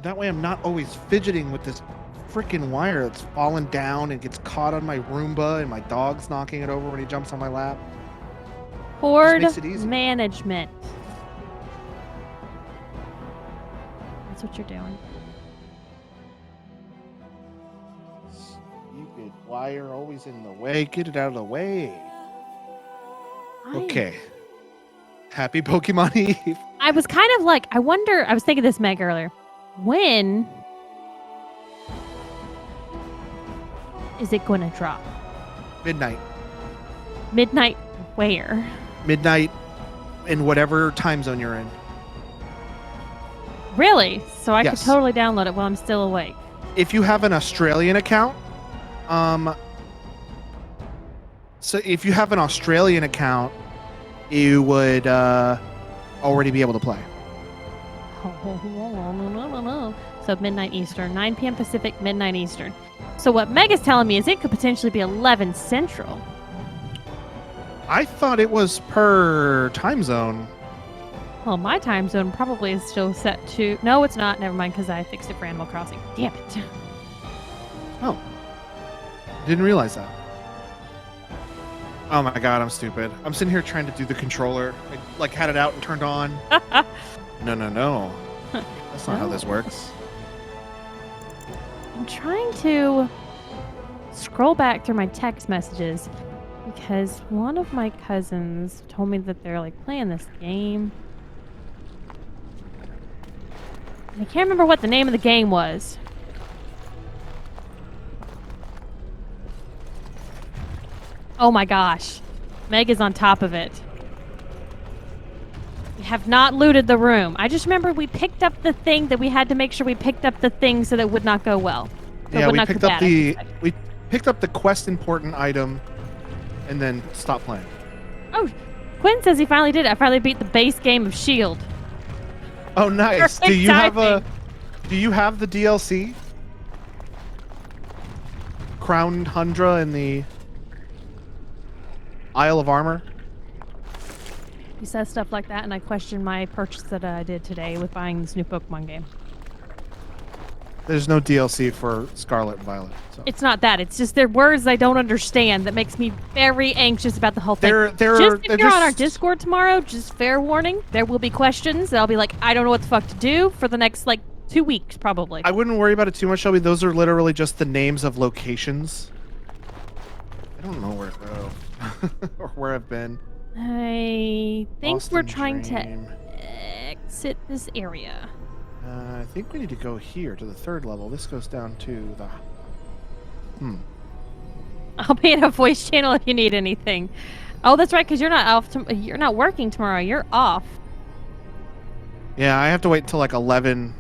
That way I'm not always fidgeting with this freaking wire that's falling down and gets caught on my Roomba and my dog's knocking it over when he jumps on my lap. Horde makes it easy. management. That's what you're doing. Stupid wire always in the way. Get it out of the way. Okay. Happy Pokemon Eve. I was kind of like, I wonder, I was thinking this, Meg, earlier. When is it going to drop? Midnight. Midnight where? Midnight in whatever time zone you're in. Really? So I Yes. could totally download it while I'm still awake. If you have an Australian account, so if you have an Australian account, you would already be able to play. So midnight Eastern, 9 p.m. Pacific, midnight Eastern. So what Meg is telling me is it could potentially be 11 Central. I thought it was per time zone. Well, my time zone probably is still set to... No, it's not. Never mind, because I fixed it for Animal Crossing. Damn it. Oh. Didn't realize that. Oh my god, I'm stupid. I'm sitting here trying to do the controller. I like had it out and turned on. No. That's not how this works. I'm trying to scroll back through my text messages because one of my cousins told me that they're like playing this game. I can't remember what the name of the game was. Oh my gosh. Meg is on top of it. We have not looted the room. I just remember we picked up the thing that we had to make sure we picked up the thing so that it would not go well. Yeah, we picked up the quest important item and then stopped playing. Oh, Quinn says he finally did it. I finally beat the base game of Shield. Oh, nice. Perfect timing. Do you have the DLC? Crown Tundra and the Isle of Armor? He says stuff like that, and I question my purchase that I did today with buying this new Pokemon game. There's no DLC for Scarlet and Violet. So. It's not that. It's just they're words I don't understand that makes me very anxious about the whole thing. If you're on our Discord tomorrow, just fair warning, there will be questions that I'll be like, I don't know what the fuck to do for the next, 2 weeks, probably. I wouldn't worry about it too much, Shelby. Those are literally just the names of locations. I don't know where to go. Or where I've been. I think Boston we're trying Dream. to exit this area. I think we need to go here to the 3rd level. This goes down to the... I'll be in a voice channel if you need anything. Oh, that's right, because you're not off. You're not working tomorrow. You're off. Yeah, I have to wait until 11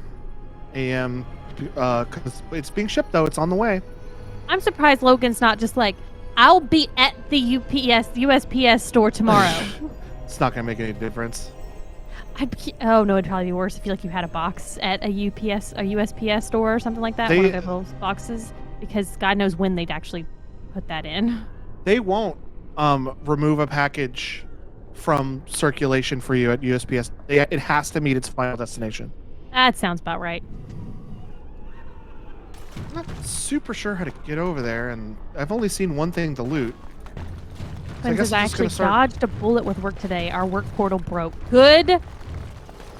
a.m. Because it's being shipped, though. It's on the way. I'm surprised Logan's not just like, I'll be at the USPS store tomorrow. It's not going to make any difference. Oh, no, it'd probably be worse if you had a box at a USPS store or something like that. One of their little boxes. Because God knows when they'd actually put that in. They won't remove a package from circulation for you at USPS. It has to meet its final destination. That sounds about right. I'm not super sure how to get over there, and I've only seen one thing to loot. So I actually dodged a bullet with work today. Our work portal broke. Good.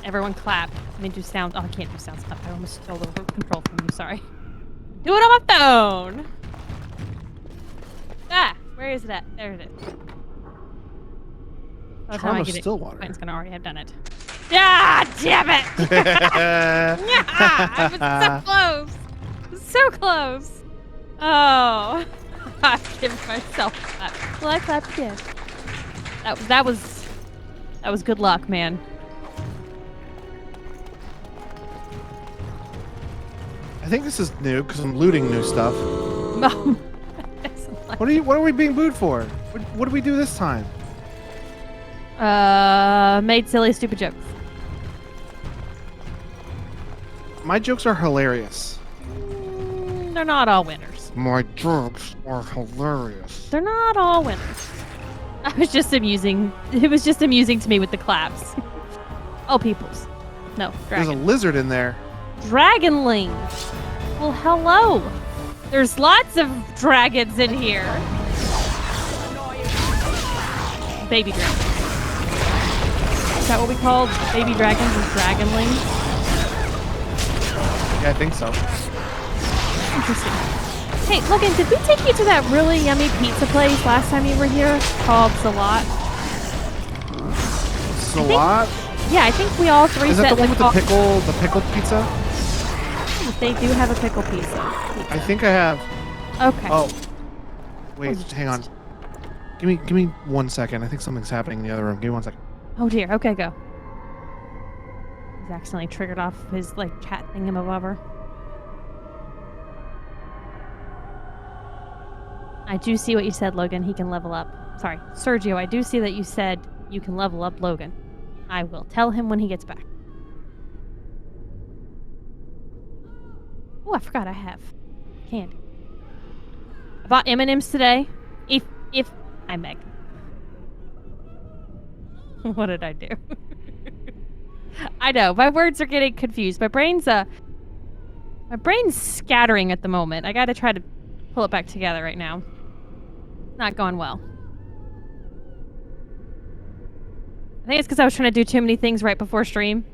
Everyone clap. Let me do sound. Oh, I can't do sound stuff. I almost stole the remote control from you. Sorry. Do it on my phone. Ah, where is it at? There it is. By the time I get it, Quentin's gonna already have done it. Ah, damn it! I was so close. So close. Oh, I give myself a clap. Well, I clapped again. That was good luck, man. I think this is new because I'm looting new stuff. Like What are we being booed for? What did we do this time? Made silly, stupid jokes. My jokes are hilarious. They're not all winners. My jokes are hilarious. They're not all winners. I was just amusing. It was just amusing to me with the claps. Oh, peoples. No, There's dragon. a lizard in there. Dragonling. Well, hello. There's lots of dragons in here. Baby dragons. Is that what we call baby dragons? Is dragonlings? Yeah, I think so. Interesting. Hey, Logan, did we take you to that really yummy pizza place last time you were here called Salat? Salat? Yeah, I think we all three. Is that the one with the pickled pizza? They do have a pickle pizza. I think I have. Okay. Oh, wait, hang on. Give me 1 second. I think something's happening in the other room. Give me 1 second. Oh dear. Okay, go. He's accidentally triggered off his like cat thingamabobber. I do see what you said, Logan. He can level up. Sorry, Sergio. I do see that you said you can level up Logan. I will tell him when he gets back. Oh, I forgot I have candy. I bought M&Ms today. If I Meg. What did I do? I know my words are getting confused. My brain's scattering at the moment. I got to try to pull it back together right now. Not going well. I think it's because I was trying to do too many things right before stream.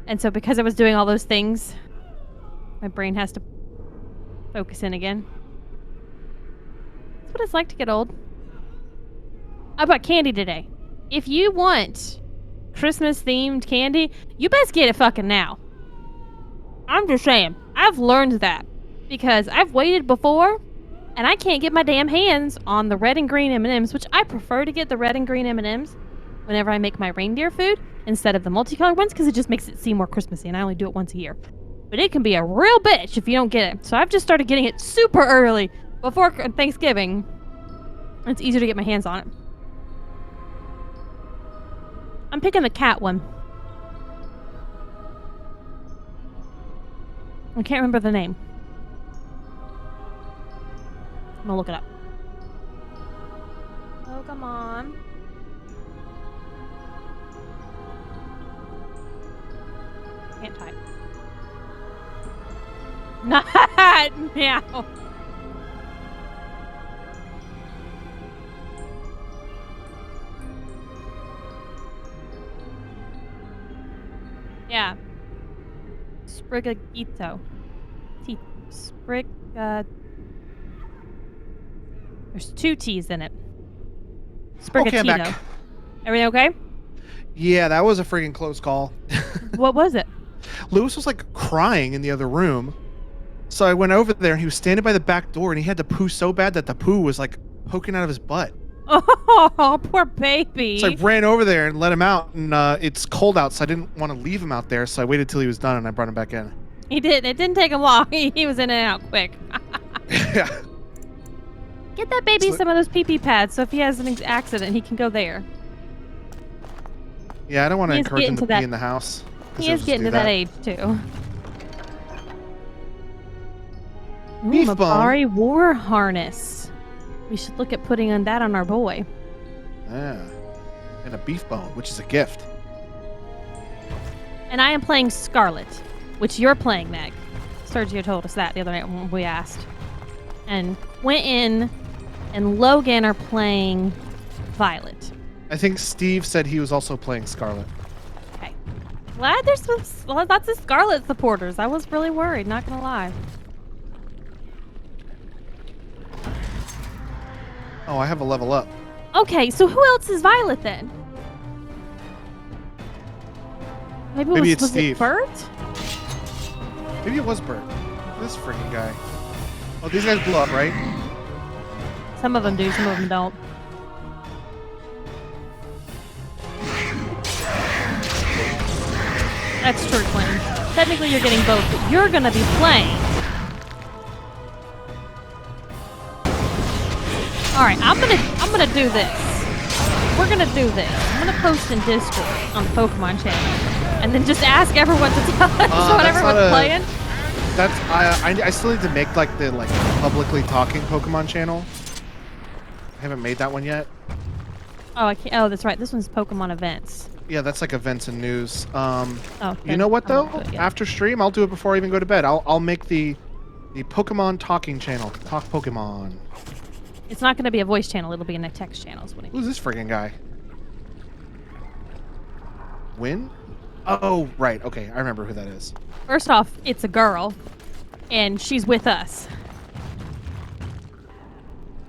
And so because I was doing all those things, my brain has to focus in again. That's what it's like to get old. I bought candy today. If you want Christmas-themed candy, you best get it fucking now. I'm just saying. I've learned that. Because I've waited before, and I can't get my damn hands on the red and green M&Ms, which I prefer to get the red and green M&Ms whenever I make my reindeer food instead of the multicolored ones, because it just makes it seem more Christmassy, and I only do it once a year. But it can be a real bitch if you don't get it. So I've just started getting it super early before Thanksgiving. It's easier to get my hands on it. I'm picking the cat one. I can't remember the name. I'm gonna look it up. Oh, come on. Can't type. Not now. Yeah. Sprigatito. There's 2 T's in it. Sprigatito. Okay, I'm back. Everything okay? Yeah, that was a freaking close call. What was it? Lewis was like crying in the other room. So I went over there and he was standing by the back door and he had to poo so bad that the poo was like poking out of his butt. Oh, poor baby. So I ran over there and let him out, and it's cold out, so I didn't want to leave him out there, so I waited till he was done and I brought him back in. He did. It didn't take him long. He was in and out quick. Yeah. Get that baby some of those pee-pee pads so if he has an accident, he can go there. Yeah, I don't want to encourage him to be in the house. He is getting to that age, too. Beef bone. Mabari war harness. We should look at putting on that on our boy. Yeah. And a beef bone, which is a gift. And I am playing Scarlet, which you're playing, Meg. Sergio told us that the other night when we asked. And Quentin and Logan are playing Violet. I think Steve said he was also playing Scarlet. Okay. Glad there's lots of Scarlet supporters. I was really worried, not gonna lie. Oh, I have a level up. Okay, so who else is Violet then? Maybe it's Steve. It Bert? Maybe it was Bert. This freaking guy. Oh, these guys blew up, right? Some of them do, some of them don't. That's true, Quentin. Technically, you're getting both, but you're gonna be playing. All right, I'm gonna do this. We're gonna do this. I'm gonna post in Discord on the Pokemon channel, and then just ask everyone to tell us what everyone's playing. That's I still need to make like the publicly talking Pokemon channel. I haven't made that one yet. Oh, I can't. Oh, that's right. This one's Pokemon events. Yeah, that's like events and news. Oh, You know what though? Yeah. After stream, I'll do it before I even go to bed. I'll make the Pokemon talking channel. Talk Pokemon. It's not going to be a voice channel. It'll be in a text channel. Who's this friggin' guy? Win? Oh, right. Okay, I remember who that is. First off, it's a girl, and she's with us.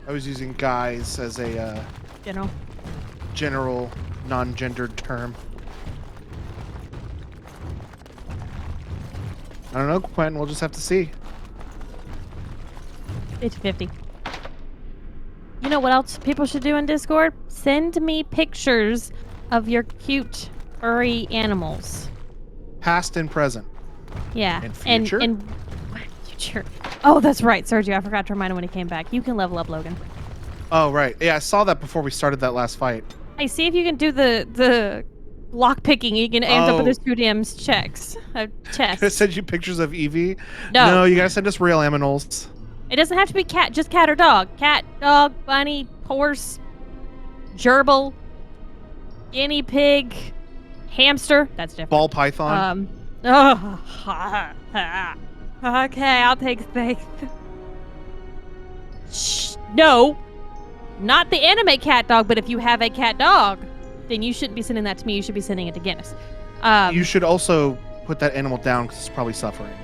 I was using guys as a general non-gendered term. I don't know, Quentin. We'll just have to see. 50-50. You know what else people should do in Discord? Send me pictures of your cute, furry animals. Past and present. Yeah. And future? And future. Oh, that's right, Sergio. I forgot to remind him when he came back. You can level up, Logan. Oh, right. Yeah, I saw that before we started that last fight. Hey, see if you can do the lock picking. You can end up with his 2DM's chest. Can I send you pictures of Eevee? No. No, you gotta send us real aminals. It doesn't have to be cat, just cat or dog. Cat, dog, bunny, horse, gerbil, guinea pig, hamster. That's different. Ball python. Okay, I'll take faith. Shh, no, not the anime cat dog, but if you have a cat dog, then you shouldn't be sending that to me. You should be sending it to Guinness. You should also put that animal down because it's probably suffering.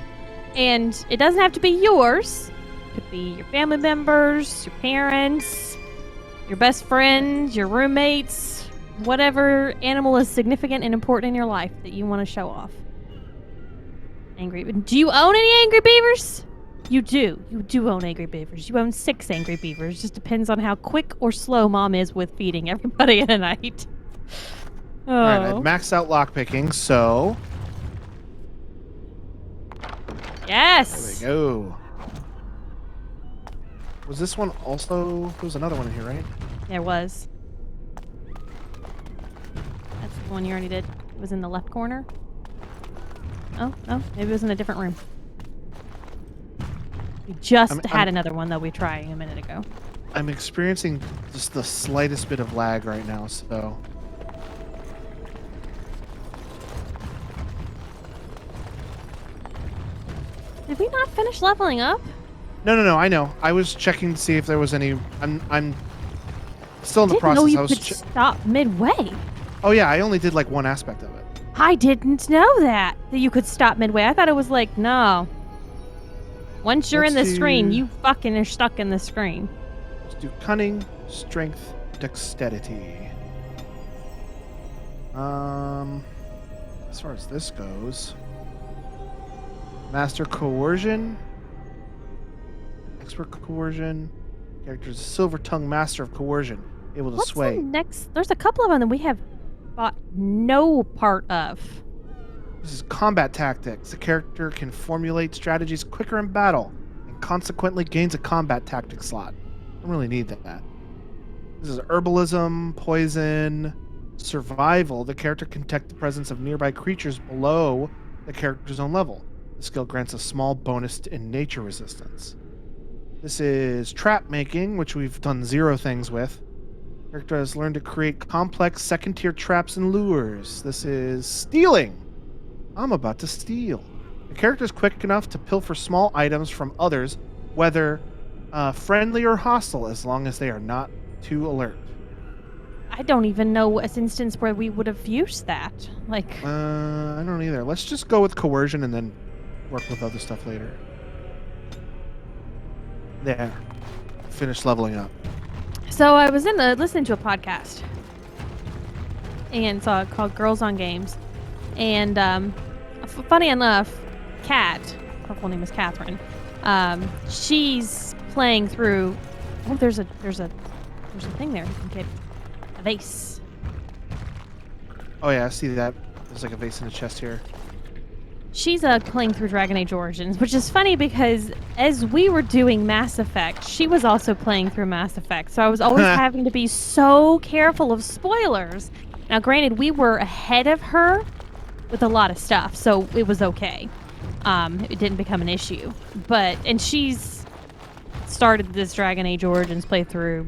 And it doesn't have to be yours. It could be your family members, your parents, your best friends, your roommates, whatever animal is significant and important in your life that you want to show off. Do you own any angry beavers? You do. You do own angry beavers. You own 6 angry beavers. Just depends on how quick or slow Mom is with feeding everybody in a night. Oh. All right, I've maxed out lockpicking, so... Yes! There we go. Was this one also... There was another one in here, right? There was. That's the one you already did. It was in the left corner. Oh, maybe it was in a different room. We just had another one that we tried a minute ago. I'm experiencing just the slightest bit of lag right now, so... Did we not finish leveling up? No, I know. I was checking to see if there was any... I'm still in the process. I didn't know you could stop midway. Oh yeah, I only did like one aspect of it. I didn't know that you could stop midway. I thought it was like, no. Once you're in the screen, you fucking are stuck in the screen. Let's do cunning, strength, dexterity. As far as this goes, master coercion, expert coercion. Character's silver tongue master of coercion, able to sway. What's the next? There's a couple of them that we have bought no part of. This is combat tactics. The character can formulate strategies quicker in battle and consequently gains a combat tactic slot. Don't really need that. This is herbalism, poison, survival. The character can detect the presence of nearby creatures below the character's own level. The skill grants a small bonus in nature resistance. This is trap making, which we've done 0 things with. The character has learned to create complex second-tier traps and lures. This is stealing. I'm about to steal. The character is quick enough to pilfer small items from others, whether friendly or hostile, as long as they are not too alert. I don't even know an instance where we would have used that. Like, I don't either. Let's just go with coercion and then work with other stuff later. There. Finish leveling up. So I was listening to a podcast, and saw called Girls on Games, and funny enough, Kat, her full name is Catherine. She's playing through. Oh, there's a thing there. You can get a vase. Oh yeah, I see that. There's like a vase in the chest here. She's playing through Dragon Age Origins, which is funny because as we were doing Mass Effect, she was also playing through Mass Effect. So I was always having to be so careful of spoilers. Now, granted, we were ahead of her with a lot of stuff, so it was okay. It didn't become an issue. And she's started this Dragon Age Origins playthrough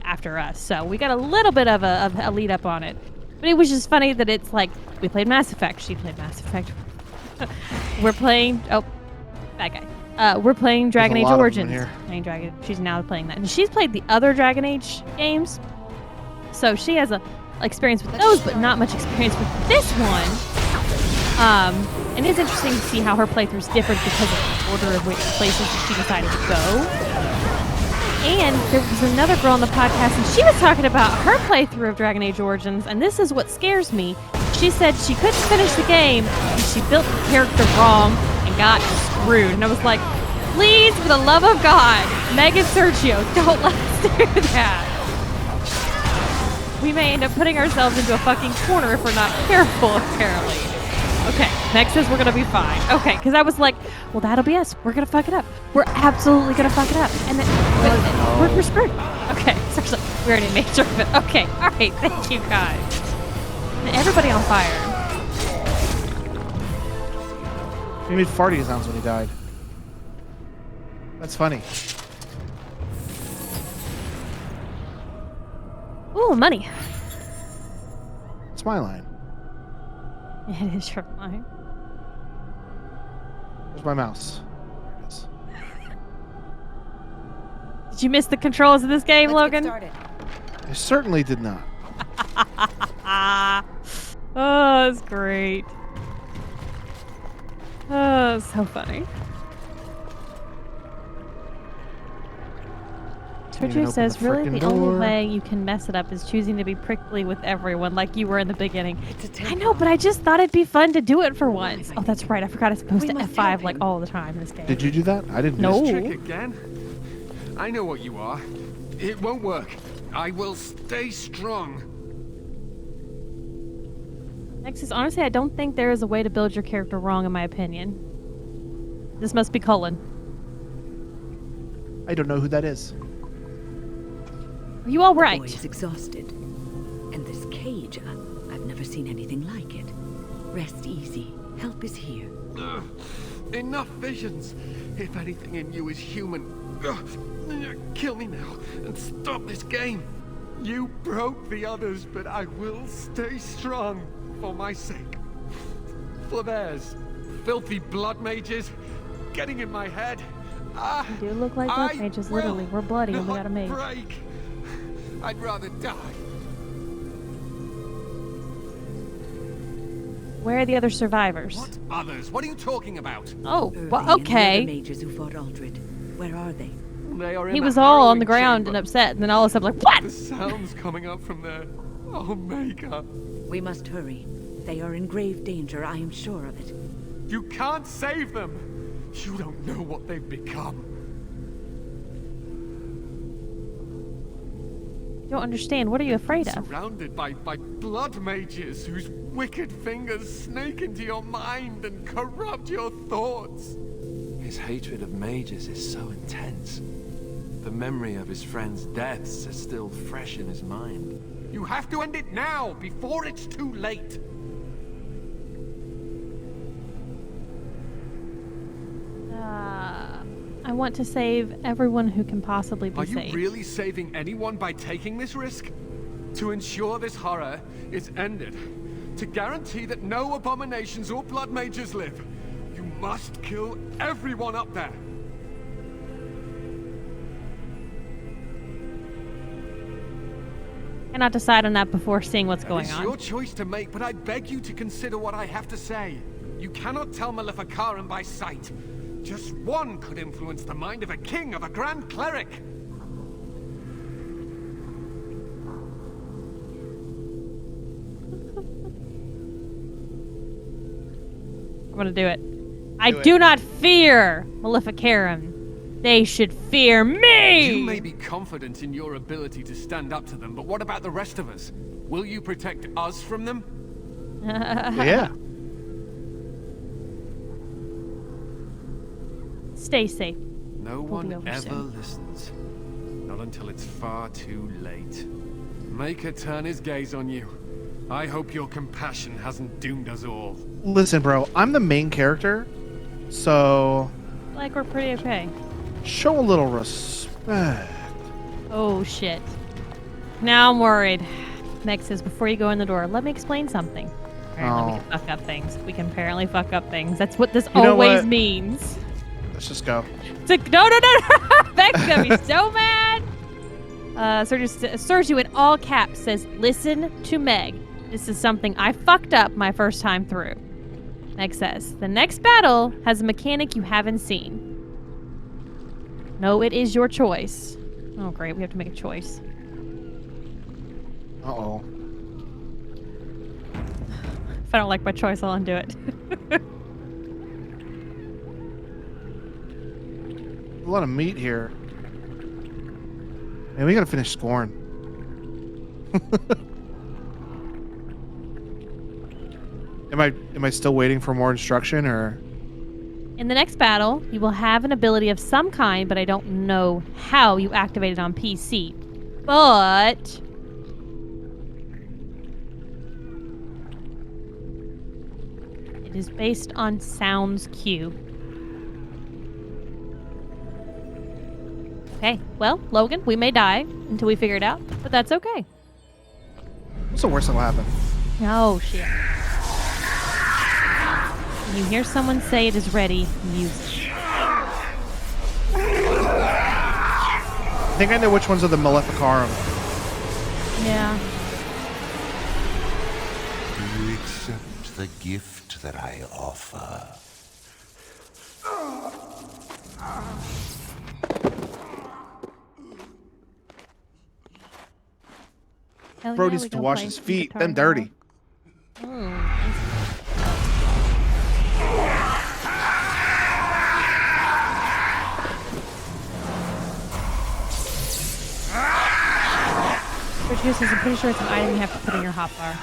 after us, so we got a little bit of a lead up on it. But it was just funny that it's like, we played Mass Effect. She played Mass Effect. We're playing... Oh, bad guy. We're playing Dragon Age Origins. Playing Dragon. She's now playing that. And she's played the other Dragon Age games. So she has a experience with those, but not much experience with this one. And it's interesting to see how her playthrough is different because of the order of which places that she decided to go. And there was another girl on the podcast, and she was talking about her playthrough of Dragon Age Origins, and this is what scares me. She said she couldn't finish the game, and she built the character wrong and got screwed. And I was like, please, for the love of God, Megan Sergio, don't let us do that. We may end up putting ourselves into a fucking corner if we're not careful, apparently. Okay, Meg says we're gonna be fine. Okay, because I was like, well, that'll be us. We're gonna fuck it up. We're absolutely gonna fuck it up. And then we're screwed. Okay, seriously, we already made sure of it. Okay, all right, thank you guys. And everybody on fire. He made farty sounds when he died. That's funny. Ooh, money. It's my line. It is your line. Where's my mouse? There it is. Did you miss the controls of this game, Logan? I certainly did not. Oh, that's great. Oh, so funny. Sergio says, really, the only way you can mess it up is choosing to be prickly with everyone, like you were in the beginning. I know, but I just thought it'd be fun to do it for once. Oh, that's right. I forgot it's supposed to F5 like all the time in this game. Did you do that? I didn't. No. This trick again? I know what you are. It won't work. I will stay strong. Next is, honestly, I don't think there is a way to build your character wrong, in my opinion. This must be Cullen. I don't know who that is. Are you all right? The boy is exhausted. And this cage, I've never seen anything like it. Rest easy. Help is here. Enough visions. If anything in you is human, kill me now and stop this game. You broke the others, but I will stay strong for my sake. For theirs. Filthy blood mages getting in my head. You do look like blood mages, literally. We're bloody and we got a mage. Break. I'd rather die. Where are the other survivors? What others? What are you talking about? Oh, well, And the okay. other mages who fought Aldred. Where are they? They are in He the was all on harrowing the ground chamber. and upset, and then all of a sudden, like, what? The sounds coming up from there. Omega. We must hurry. They are in grave danger, I am sure of it. You can't save them. You don't know what they've become. I don't understand. What are you afraid of? Surrounded by blood mages whose wicked fingers snake into your mind and corrupt your thoughts. His hatred of mages is so intense. The memory of his friends' deaths is still fresh in his mind. You have to end it now, before it's too late. I want to save everyone who can possibly be Are you saved. really saving anyone by taking this risk? To ensure this horror is ended. To guarantee that no abominations or blood mages live. You must kill everyone up there. Cannot decide on that before seeing what's going It's on. your choice to make, but I beg you to consider what I have to say. You cannot tell Maleficarum by sight. Just one could influence the mind of a king, of a grand cleric. I'm gonna do it. I do not fear Maleficarum. They should fear me! You may be confident in your ability to stand up to them, but what about the rest of us? Will you protect us from them? Yeah. Stay safe. No We'll be one over ever soon. listens. Not until it's far too late. Maker turn his gaze on you. I hope your compassion hasn't doomed us all. Listen, bro, I'm the main character, so Like, we're pretty okay. show a little respect. Oh, shit. Now I'm worried. Meg says, before you go in the door, let me explain something. Apparently we can fuck up things. We can apparently fuck up things. That's what this always means. Let's just go. It's like, no. Meg's gonna be so mad. Sergio in all caps says, listen to Meg. This is something I fucked up my first time through. Meg says, the next battle has a mechanic you haven't seen. No, it is your choice. Oh, great. We have to make a choice. Uh-oh. If I don't like my choice, I'll undo it. A lot of meat here. Man, we gotta finish scoring. Am I still waiting for more instruction, or? In the next battle, you will have an ability of some kind, but I don't know how you activate it on PC. But it is based on sounds cue. Okay, well, Logan, we may die until we figure it out, but that's okay. What's the worst that'll happen? Oh, shit. When you hear someone say it is ready, use it. I think I know which ones are the Maleficarum. Yeah. Do you accept the gift that I offer? Hell Bro yeah, needs we to go wash play his feet. guitar Them now. dirty. Virtue says, I'm pretty sure it's an item you have to put in your hotbar.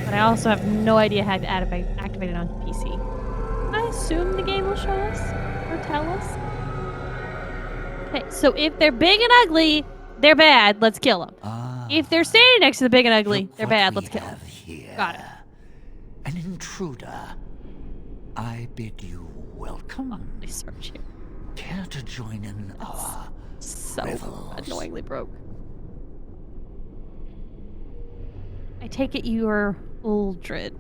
But I also have no idea how to activate it on PC. I assume the game will show us or tell us. Okay, so if they're big and ugly, they're bad. Let's kill them. If they're standing next to the big and ugly, Look they're what bad. we Let's kill them. have here. Got it. An intruder. I bid you welcome. They search here. Care to join in our So revels? annoyingly broke. I take it you're Uldred.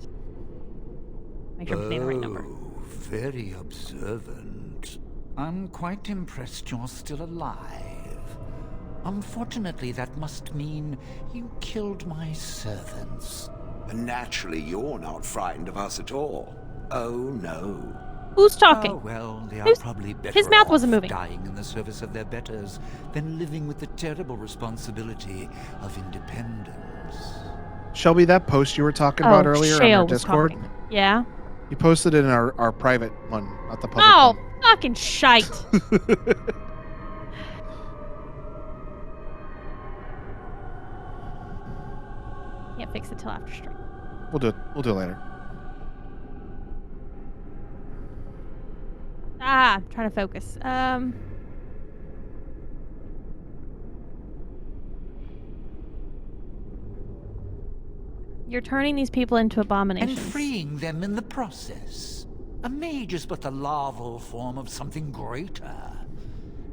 Make sure I'm saying the right number. Oh, very observant. I'm quite impressed you're still alive. Unfortunately, that must mean you killed my servants. Naturally, you're not frightened of us at all. Oh, no. Who's talking? Oh, well, they are Who's- probably better his mouth off wasn't moving. dying in the service of their betters than living with the terrible responsibility of independence. Shelby, that post you were talking about earlier on Shale our was Discord, talking. Yeah. you posted it in our private one, not the public Oh, one. fucking shite. Can't fix it till after stream. We'll do it. We'll do it later. I'm trying to focus. You're turning these people into abominations. And freeing them in the process. A mage is but the larval form of something greater.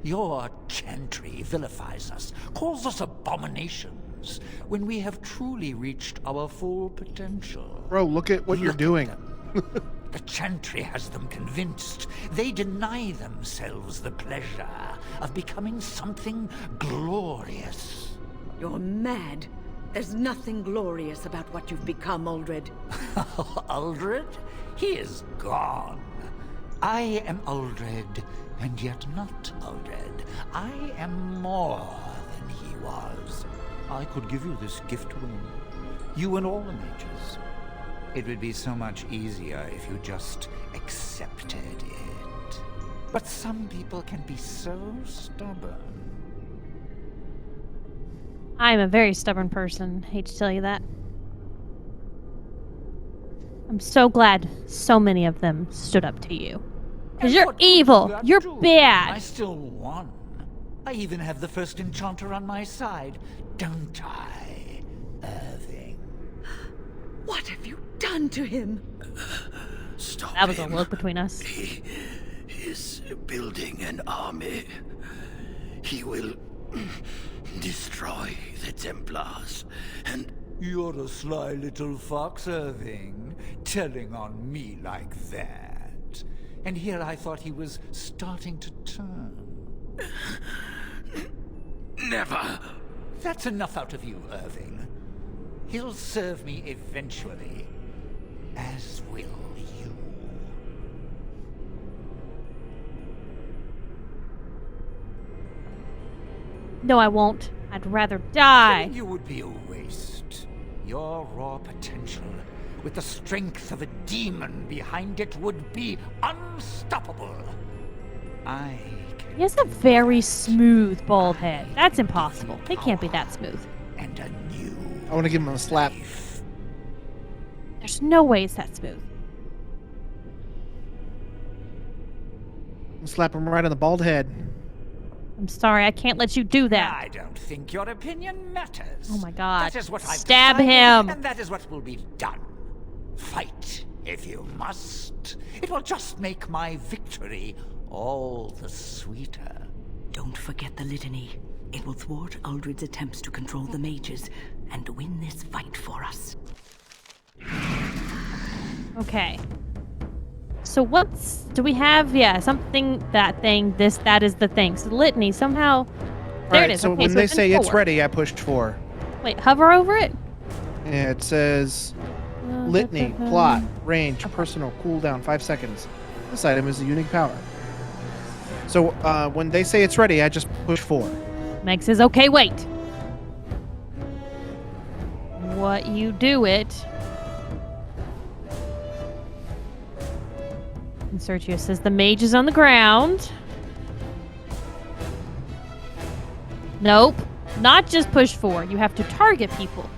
Your chantry vilifies us, calls us abominations, when we have truly reached our full potential. Bro, look at what you're Look at doing. them. The chantry has them convinced. They deny themselves the pleasure of becoming something glorious. You're mad. There's nothing glorious about what you've become, Uldred. Uldred? He is gone. I am Uldred, and yet not Uldred. I am more than he was. I could give you this gift room. You and all the mages. It would be so much easier if you just accepted it. But some people can be so stubborn. I'm a very stubborn person. Hate to tell you that. I'm so glad so many of them stood up to you. Because you're What good evil. did that You're do? I bad. still won. I even have the first enchanter on my side, don't I, Irving? What have you done to him? Stop That was a him. look between us. He is building an army. He will destroy the Templars, and You're a sly little fox, Irving, telling on me like that. And here I thought he was starting to turn. never. That's enough out of you, Irving. He'll serve me eventually, as will you. No, I won't. I'd rather die. Killing you would be a waste. Your raw potential, with the strength of a demon behind it, would be unstoppable. I can He has a very smooth bald head. That's impossible. It can't be that smooth. and a new I want to give him a slap. life. There's no way it's that smooth. Slap him right on the bald head. I'm sorry, I can't let you do that. I don't think your opinion matters. Oh my God. That is what I've Stab decided, him. and that is what will be done. Fight if you must. It will just make my victory all the sweeter. Don't forget the litany. It will thwart Uldred's attempts to control the mages and win this fight for us. Okay. So what's... Do we have... Yeah, something, that thing, this, that is the thing. So the litany, somehow... There Alright, it is. so Okay, when they it's in say it's 4. ready, I pushed 4. Wait, hover over it? Yeah, it says litany, plot, range, personal, cooldown, 5 seconds. This item is a unique power. So when they say it's ready, I just push 4. Meg says, okay, wait. What you do it. And Sergio says the mage is on the ground. Nope. Not just push 4. You have to target people.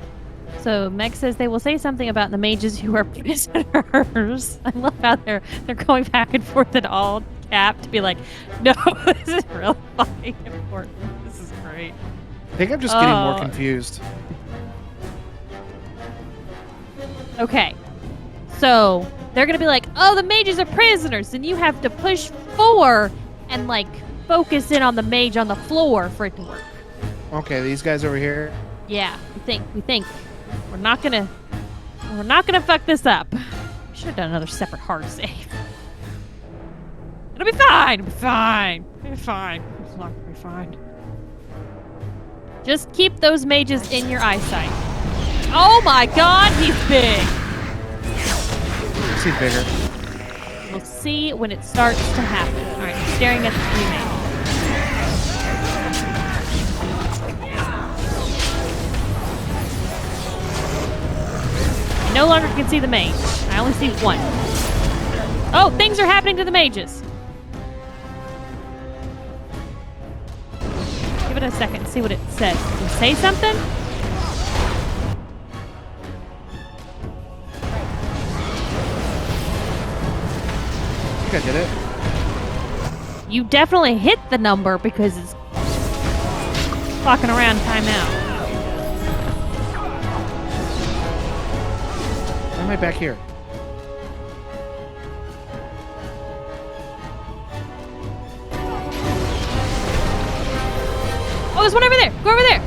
So Meg says they will say something about the mages who are prisoners. I love how they're going back and forth at all cap to be like, no, this is really fucking important. This is great. I think I'm just getting more confused. Okay. So they're gonna be like, oh, the mages are prisoners, and you have to push 4 and like focus in on the mage on the floor for it to work. Okay, these guys over here. Yeah, we think. We're not gonna fuck this up. We should have done another separate hard save. It'll be fine. It'll be fine. It'll be fine. It's not gonna be fine. Just keep those mages in your eyesight. Oh my God, he's big. Is he bigger? We'll see when it starts to happen. All right, I'm staring at the 3 mages. I no longer can see the mage. I only see 1. Oh, things are happening to the mages. Give it a second, see what it says. Does it say something? I think I did it. You definitely hit the number because it's clocking around timeout. Why am I back here? Oh, there's one over there. Go over there.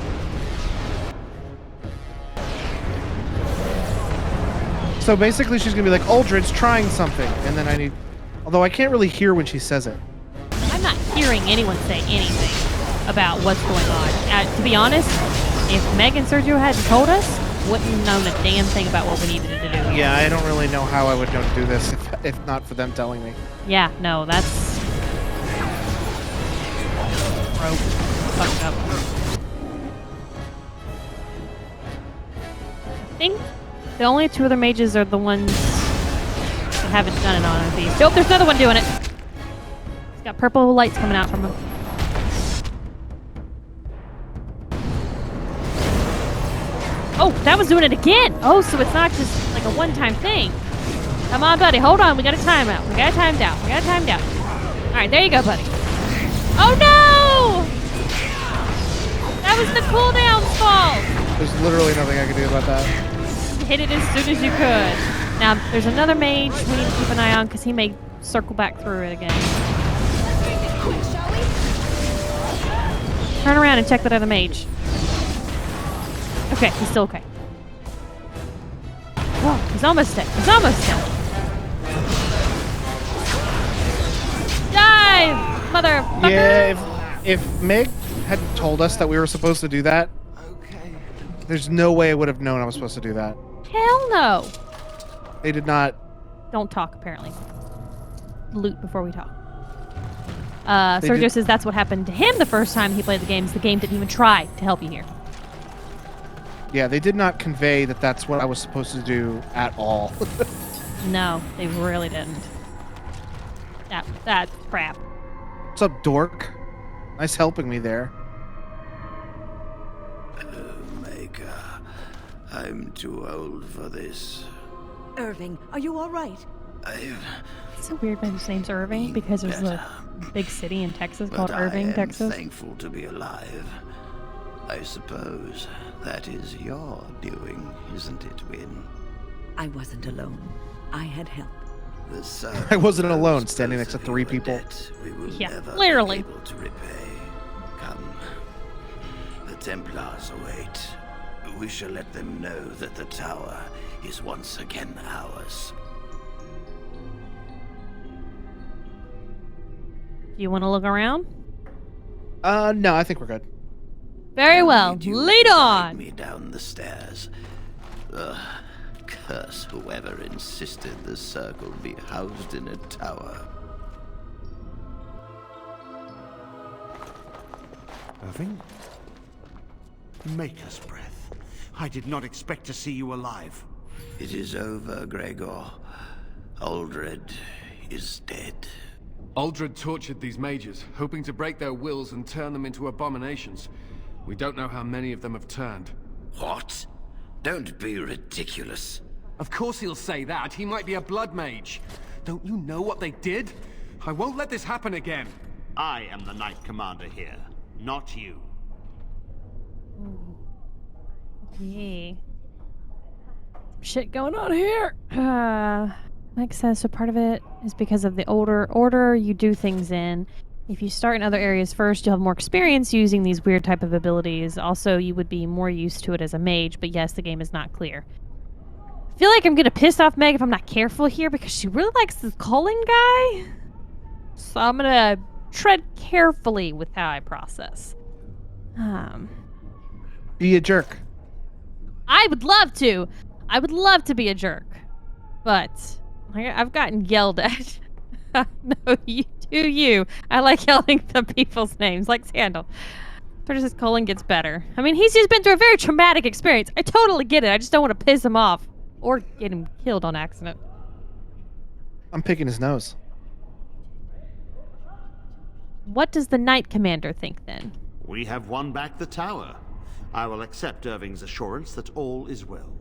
So basically she's gonna be like, Uldred's trying something, and then I need... Although I can't really hear when she says it. I'm not hearing anyone say anything about what's going on. To be honest, if Meg and Sergio hadn't told us, wouldn't have known a damn thing about what we needed to do. Yeah, I don't really know how I would know to do this if not for them telling me. Yeah, no, that's... broke. Fucked up. I think the only 2 other mages are the ones that haven't done it on these. Nope, there's another one doing it. He's got purple lights coming out from him. Oh, that was doing it again. Oh, so it's not just like a one-time thing. Come on, buddy. Hold on. We got a timeout. We got it timed out. All right, there you go, buddy. Oh, no! That was the cooldown's fault. There's literally nothing I can do about that. Hit it as soon as you could. Now, there's another mage we need to keep an eye on because he may circle back through it again. Turn around and check that other mage. Okay, he's still okay. Oh, he's almost dead. He's almost dead. Die, motherfucker! Yeah, if Meg hadn't told us that we were supposed to do that, Okay. there's no way I would have known I was supposed to do that. Hell no! They did not. Don't talk, apparently. Loot before we talk. They Sergio did- says that's what happened to him the first time he played the games. The game didn't even try to help you here. Yeah, they did not convey that that's what I was supposed to do at all. No, they really didn't. That's crap. What's up, dork? Nice helping me there. Maker, I'm too old for this. Irving, are you all right? It's so weird when his name's Irving because there's a big city in Texas called But Irving, I am Texas. thankful to be alive. I suppose that is your doing, isn't it, Win? I wasn't alone. I had help. The sun I wasn't alone, owes standing both next to of 3 you a people. debt we will Yeah, never clearly. be able to repay. Come. The Templars await. We shall let them know that the tower is once again ours. Do you want to look around? No, I think we're good. Very I well. need you Lead to guide on. me down the stairs. Curse whoever insisted the circle be housed in a tower. Irving? Maker's breath. I did not expect to see you alive. It is over, Gregor. Aldred is dead. Aldred tortured these mages, hoping to break their wills and turn them into abominations. We don't know how many of them have turned. What? Don't be ridiculous. Of course he'll say that. He might be a blood mage. Don't you know what they did? I won't let this happen again. I am the Knight Commander here, not you. Yeah. Shit going on here. Mike says so part of it is because of the older order you do things in. If you start in other areas first, you'll have more experience using these weird type of abilities. Also, you would be more used to it as a mage, but yes, the game is not clear. I feel like I'm gonna piss off Meg if I'm not careful here because she really likes this Cullen guy. So I'm gonna tread carefully with how I process. Be a jerk. I would love to. I would love to be a jerk. But I've gotten yelled at. No, you do you. I like yelling the people's names, like Sandal. Says Cullen gets better. I mean, he's just been through a very traumatic experience. I totally get it. I just don't want to piss him off or get him killed on accident. I'm picking his nose. What does the Knight Commander think then? We have won back the tower. I will accept Irving's assurance that all is well.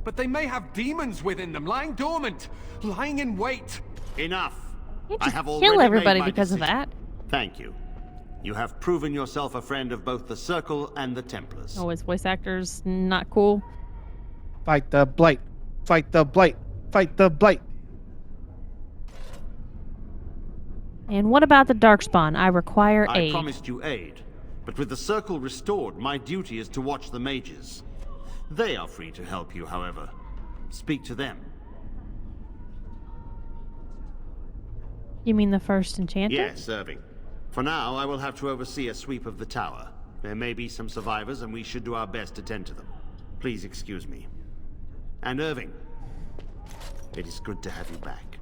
But they may have demons within them, lying dormant, lying in wait. Enough! You I just have kill already made everybody my because of decision. that. Thank you. You have proven yourself a friend of both the Circle and the Templars. Oh, his voice actor's not cool. Fight the blight. Fight the blight. Fight the blight. And what about the Darkspawn? I require I aid. promised you aid, but with the Circle restored, my duty is to watch the mages. They are free to help you, however. Speak to them. You mean the first enchanter? Yes, Irving. For now, I will have to oversee a sweep of the tower. There may be some survivors, and we should do our best to tend to them. Please excuse me. And Irving, it is good to have you back.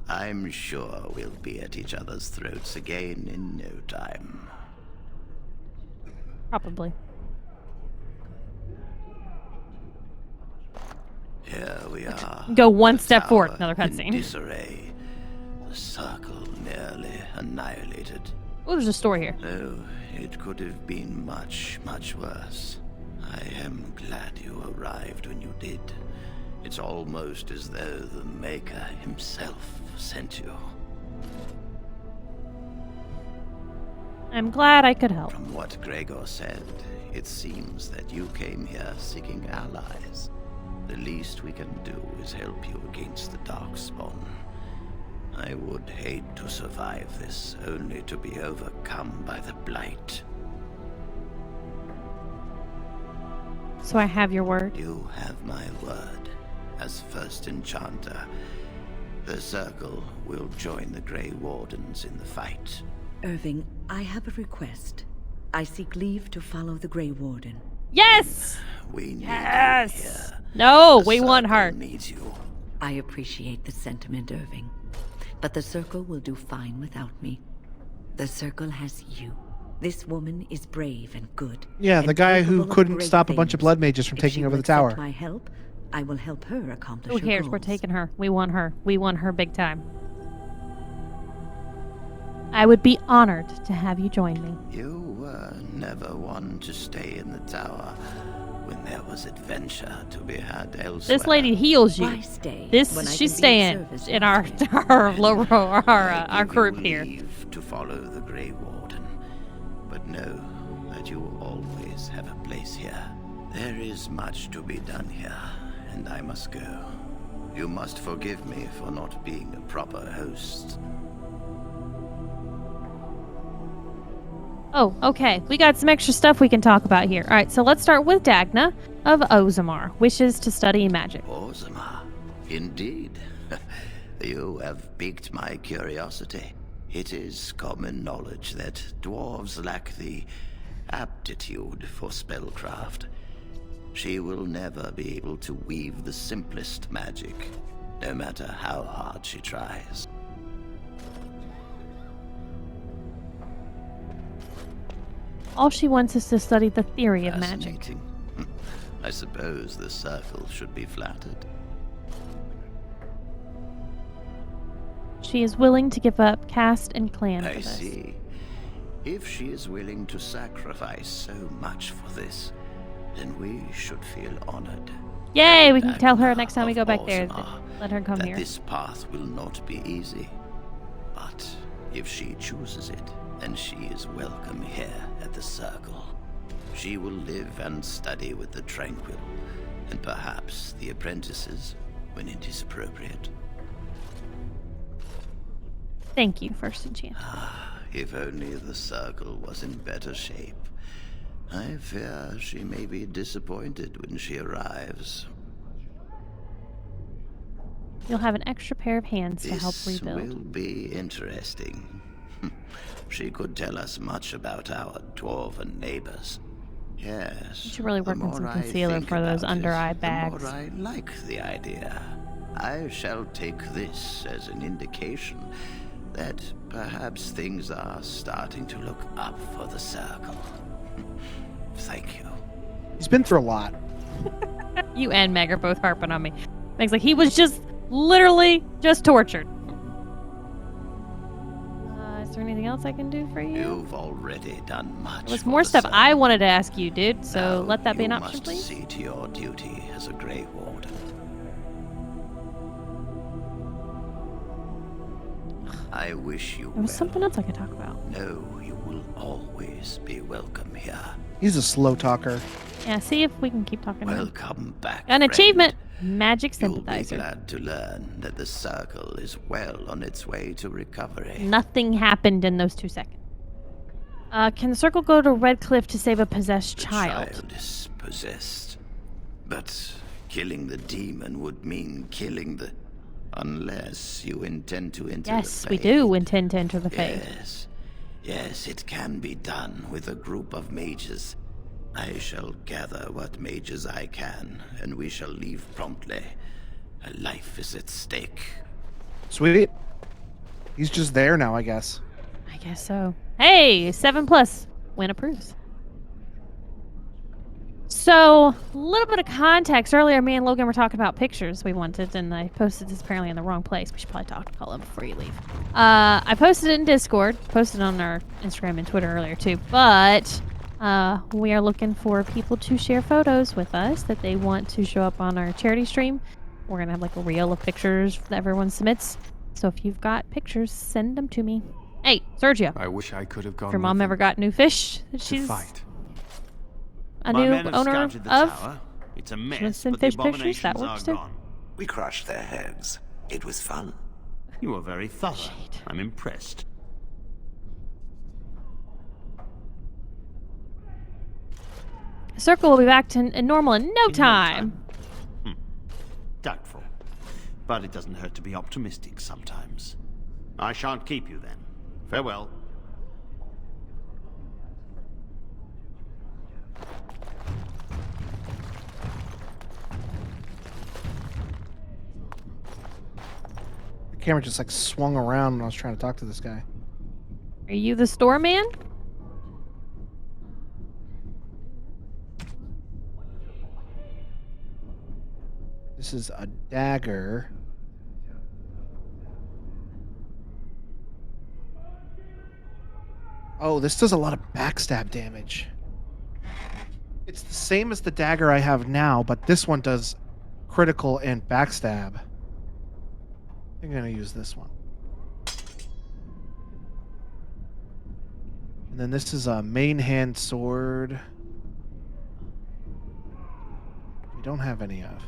I'm sure we'll be at each other's throats again in no time. Probably. Here we are. Go one the step forward, tower another in cutscene. disarray. The circle nearly annihilated. Oh, there's a story here. Though it could have been much, much worse. I am glad you arrived when you did. It's almost as though the Maker himself sent you. I'm glad I could help. From what Gregor said, it seems that you came here seeking allies. The least we can do is help you against the Darkspawn. I would hate to survive this, only to be overcome by the Blight. So I have your word. You have my word. As first enchanter, the Circle will join the Grey Wardens in the fight. Irving, I have a request. I seek leave to follow the Grey Warden. Yes! We need you Yes! here. No, The we want Circle her. needs you. I appreciate the sentiment, Irving. But the Circle will do fine without me. The Circle has you. This woman is brave and good. Yeah, the and guy who capable of couldn't great stop a bunch of things. blood mages from If taking she over will the tower. accept my help, I will help her accomplish Who her cares? We're goals. taking her. We want her. We want her big time. I would be honored to have you join me. You were never one to stay in the tower when there was adventure to be had elsewhere. This lady heals you. Why stay This when I she's can be of staying service in our elsewhere? our low row, our I give group you here. leave to follow the Grey Warden, but know that you will always have a place here. There is much to be done here, and I must go. You must forgive me for not being a proper host. Oh, okay. We got some extra stuff we can talk about here. All right, so let's start with Dagna of Ozamar. Wishes to study magic. Ozma, indeed. You have piqued my curiosity. It is common knowledge that dwarves lack the aptitude for spellcraft. She will never be able to weave the simplest magic, no matter how hard she tries. All she wants is to study the theory of magic. Fascinating. I suppose the Circle should be flattered. She is willing to give up caste and clan for I this. see. If she is willing to sacrifice so much for this, then we should feel honored. Yay, we can tell her Dagna next time we of go back there. Ozma, Let her come that here. this path will not be easy. But if she chooses it, then she is welcome here at the Circle. She will live and study with the Tranquil, and perhaps the apprentices, when it is appropriate. Thank you, First Enchanter. If only the Circle was in better shape. I fear she may be disappointed when she arrives. You'll have an extra pair of hands to help This rebuild. will be interesting. She could tell us much about our dwarven neighbors. Yes. You should really the work on some more I concealer think for those about under it, eye the bags. more I like the idea. I shall take this as an indication that perhaps things are starting to look up for the Circle. Thank you. He's been through a lot. You and Meg are both harping on me. Meg's like, he was just literally just tortured. Is there anything else I can do for you? You've already done much. There was for more the stuff Circle. I wanted to ask you, dude, so Now let that be an you option, must please. see to your duty as a Grey Warden. I wish you There was well. something else I could talk about. No, you will always be welcome here. He's a slow talker. Yeah, see if we can keep talking to him. Welcome back. An friend. achievement! Magic You'll be sympathizer. glad to learn that the Circle is well on its way to recovery. Nothing happened in those 2 seconds. Can the Circle go to Red Cliff to save a possessed The child? is possessed. But killing the demon would mean killing the... Unless you intend to enter Yes, the we Fade. do intend to enter the Fade. Yes. Yes, it can be done with a group of mages. I shall gather what mages I can, and we shall leave promptly. A life is at stake. Sweet. He's just there now, I guess. I guess so. Hey, 7+. Win approves. So, a little bit of context. Earlier, me and Logan were talking about pictures we wanted, and I posted this apparently in the wrong place. We should probably talk to Paula before you leave. I posted it in Discord, posted on our Instagram and Twitter earlier too, but we are looking for people to share photos with us that they want to show up on our charity stream. We're going to have like a reel of pictures that everyone submits. So if you've got pictures, send them to me. Hey, Sergio, I wish I could have gone if your mom with ever them got new fish that to she's fight. a My new men have owner scouted the of. tower. It's a wants mess, some but the fish pictures, that abominations works are too. gone. We crushed their heads. It was fun. You are very thorough. Shade. I'm impressed. The circle will be back to normal in no time. Doubtful. But it doesn't hurt to be optimistic sometimes. I shan't keep you then. Farewell. The camera just like swung around when I was trying to talk to this guy. Are you the store man? This is a dagger. Oh, this does a lot of backstab damage. It's the same as the dagger I have now, but this one does critical and backstab. I'm going to use this one. And then this is a main hand sword. We don't have any of.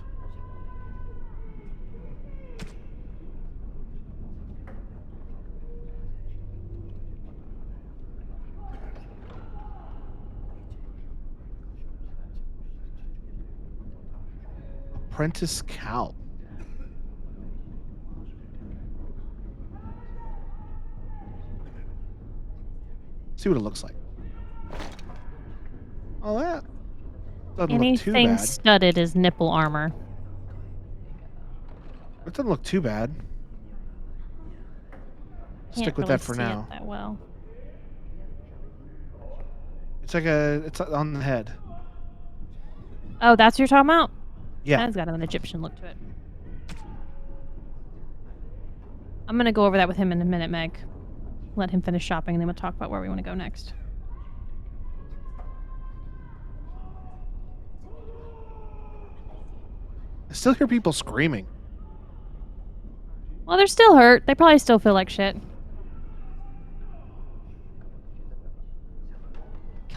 Apprentice cow. See what it looks like. Oh, that doesn't look too Anything bad. studded is nipple armor. It doesn't look too bad. Stick Can't with really that for see now. it that well. It's on the head. Oh, that's what you're talking about? Yeah. That's got an Egyptian look to it. I'm gonna go over that with him in a minute, Meg. Let him finish shopping, and then we'll talk about where we want to go next. I still hear people screaming. Well, they're still hurt. They probably still feel like shit.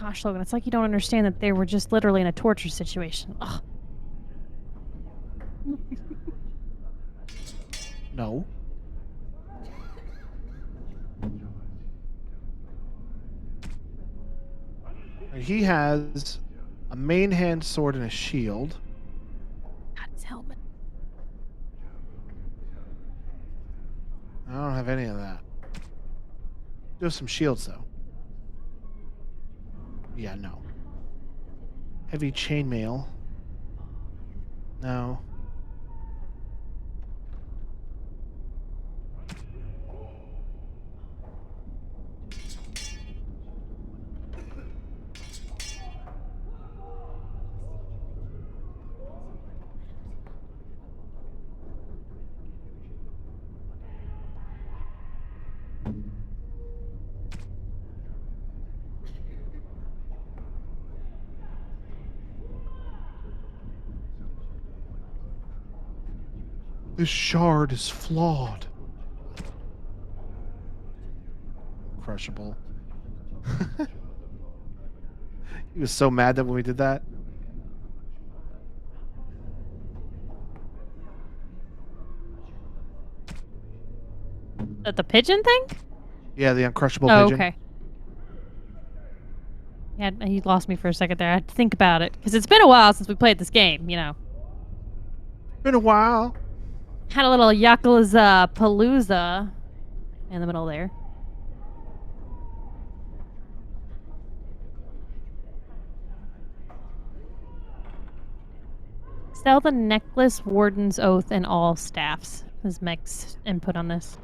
Gosh, Logan, it's like you don't understand that they were just literally in a torture situation. Ugh. No. He has a main hand sword and a shield. God, his helmet. I don't have any of that. Do have some shields though. Yeah, no. Heavy chainmail. No. This shard is flawed. Crushable. He was so mad that when we did that. The pigeon thing? Yeah, the uncrushable Oh, pigeon. okay. Yeah, he lost me for a second there. I had to think about it. Because it's been a while since we played this game, you know. Been a while. Had a little Yakuza Palooza in the middle there. Sell the necklace, warden's oath, and all staffs. Is Meg's input on this.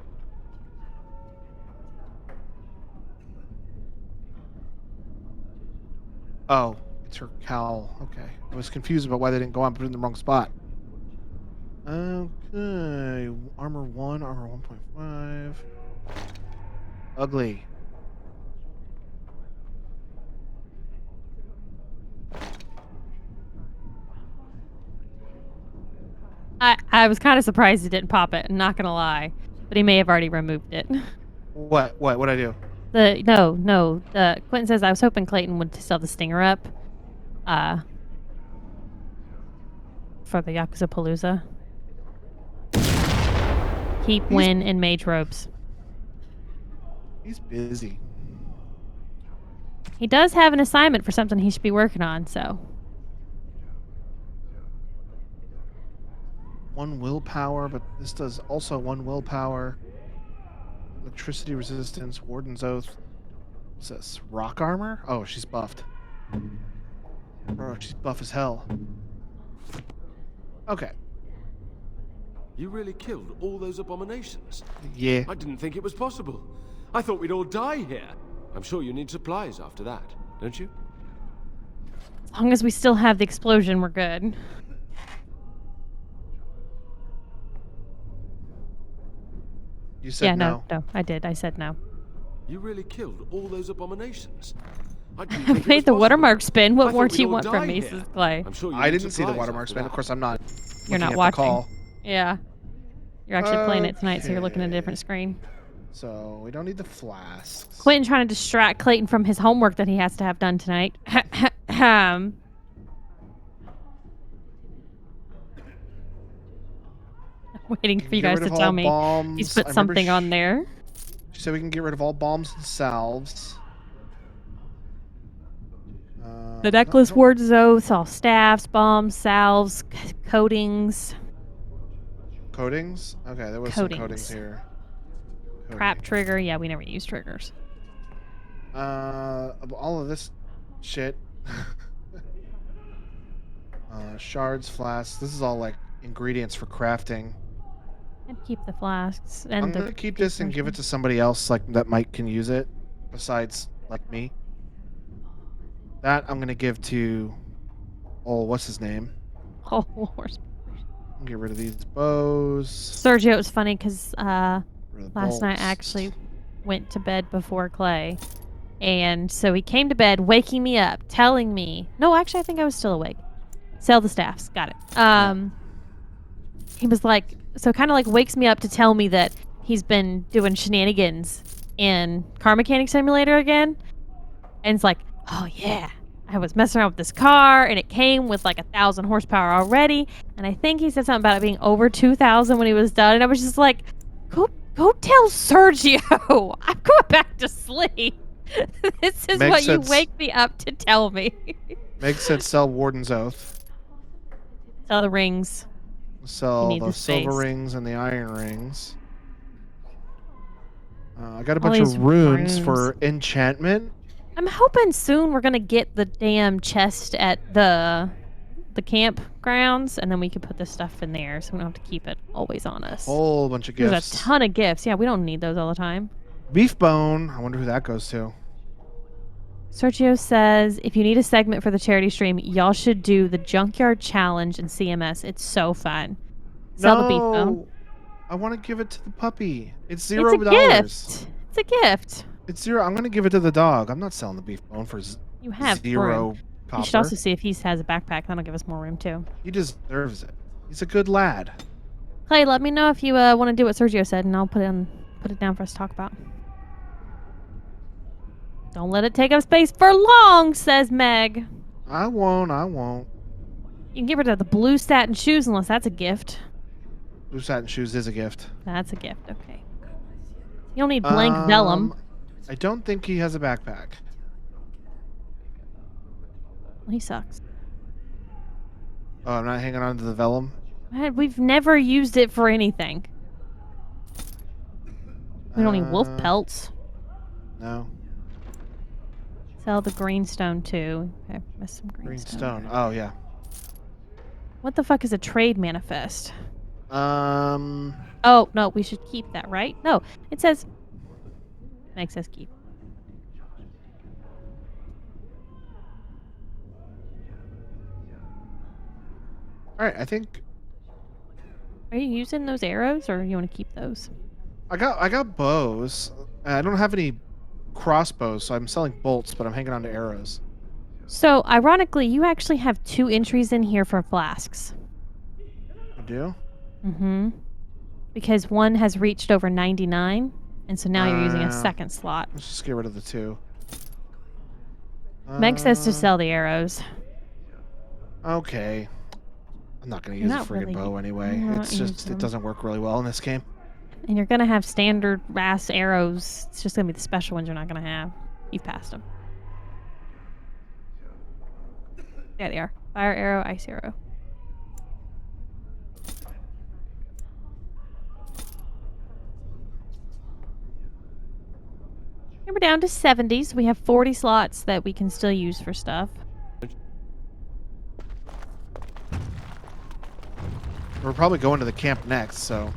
Oh, it's her cowl. Okay. I was confused about why they didn't go on and put it in the wrong spot. Okay. Armor 1, armor 1.5. Ugly. I was kind of surprised he didn't pop it, I'm not gonna lie. But he may have already removed it. What? What'd I do? No. Quentin says I was hoping Clayton would sell the stinger up. For the Yakuza Palooza. Keep win in mage robes. He's busy. He does have an assignment for something he should be working on, so 1 willpower, but this does also 1 willpower. Electricity resistance, Warden's Oath. What's this? Rock armor? Oh, she's buffed. Bro, she's buff as hell. Okay. You really killed all those abominations? Yeah. I didn't think it was possible. I thought we'd all die here. I'm sure you need supplies after that, don't you? As long as we still have the explosion, we're good. You said no. No, I did. I said no. You really killed all those abominations? I didn't I think it was made the possible. watermark spin. What I more thought do we'd you all want from die me, here. says Clay? I'm sure you I need didn't see the supplies watermark after spin. Of that. course, I'm not. You're looking not at watching. The call. Yeah. You're actually playing it tonight, so you're looking at a Okay. different screen. So we don't need the flasks. Quentin trying to distract Clayton from his homework that he has to have done tonight. Waiting for you Get guys rid to of tell all me bombs. he's put I remember something on there. She said we can get rid of all bombs and salves. The necklace, Ward's Oath, all staffs, bombs, salves, coatings. Coatings? Okay, there was some coatings here. Trap trigger. Yeah, we never use triggers. Of all of this shit. Shards, flasks. This is all like ingredients for crafting. And keep the flasks. And I'm gonna keep this and give it to somebody else like that might can use it, besides like me. That I'm gonna give to what's his name? Oh, horse. Get rid of these bows. Sergio, it was funny because last night I actually went to bed before Clay. And so he came to bed, waking me up, telling me, no, actually, I think I was still awake. Sell the staffs. Got it. He was like, so kind of like wakes me up to tell me that he's been doing shenanigans in Car Mechanic Simulator again. And it's like, oh yeah, I was messing around with this car and it came with like 1,000 horsepower already. And I think he said something about it being over 2,000 when he was done. And I was just like, go tell Sergio. I'm going back to sleep. This is Meg what you said wake me up to tell me. Meg said sell Warden's Oath. Sell the rings. Sell the space. silver rings and the iron rings. I got a All bunch these of runes runes. for enchantment. I'm hoping soon we're gonna get the damn chest at the campgrounds, and then we can put this stuff in there, so we don't have to keep it always on us. Whole bunch of gifts. There's a ton of gifts. Yeah, we don't need those all the time. Beef bone. I wonder who that goes to. Sergio says, if you need a segment for the charity stream, y'all should do the Junkyard Challenge in CMS. It's so fun. Sell the beef bone. I want to give it to the puppy. It's $0. It's a gift. It's a gift. It's 0. I'm going to give it to the dog. I'm not selling the beef bone for You have 0 room. copper. You should also see if he has a backpack. That'll give us more room, too. He deserves it. He's a good lad. Clay, let me know if you want to do what Sergio said, and I'll put it down for us to talk about. Don't let it take up space for long, says Meg. I won't. You can get rid of the blue satin shoes unless that's a gift. Blue satin shoes is a gift. That's a gift, okay. You don't need blank vellum. I don't think he has a backpack. Well, he sucks. Oh, I'm not hanging on to the vellum? We've never used it for anything. We don't need wolf pelts. No. Sell the greenstone too. Okay, missed some greenstone. Greenstone. Oh, yeah. What the fuck is a trade manifest? Um. Oh, no, we should keep that, right? No, it says... Meg says keep. Alright, I think... Are you using those arrows, or you want to keep those? I got bows. I don't have any crossbows, so I'm selling bolts, but I'm hanging on to arrows. So, ironically, you actually have 2 entries in here for flasks. You do? Mm-hmm. Because one has reached over 99, and so now you're using a second slot. Let's just get rid of the 2. Meg says to sell the arrows. Okay. I'm not going to use a friggin' bow anyway. It's just, it doesn't work really well in this game. And you're going to have standard ass arrows. It's just going to be the special ones you're not going to have. You've passed them. There they are. Fire arrow, ice arrow. And we're down to 70, so we have 40 slots that we can still use for stuff. We're probably going to the camp next, so...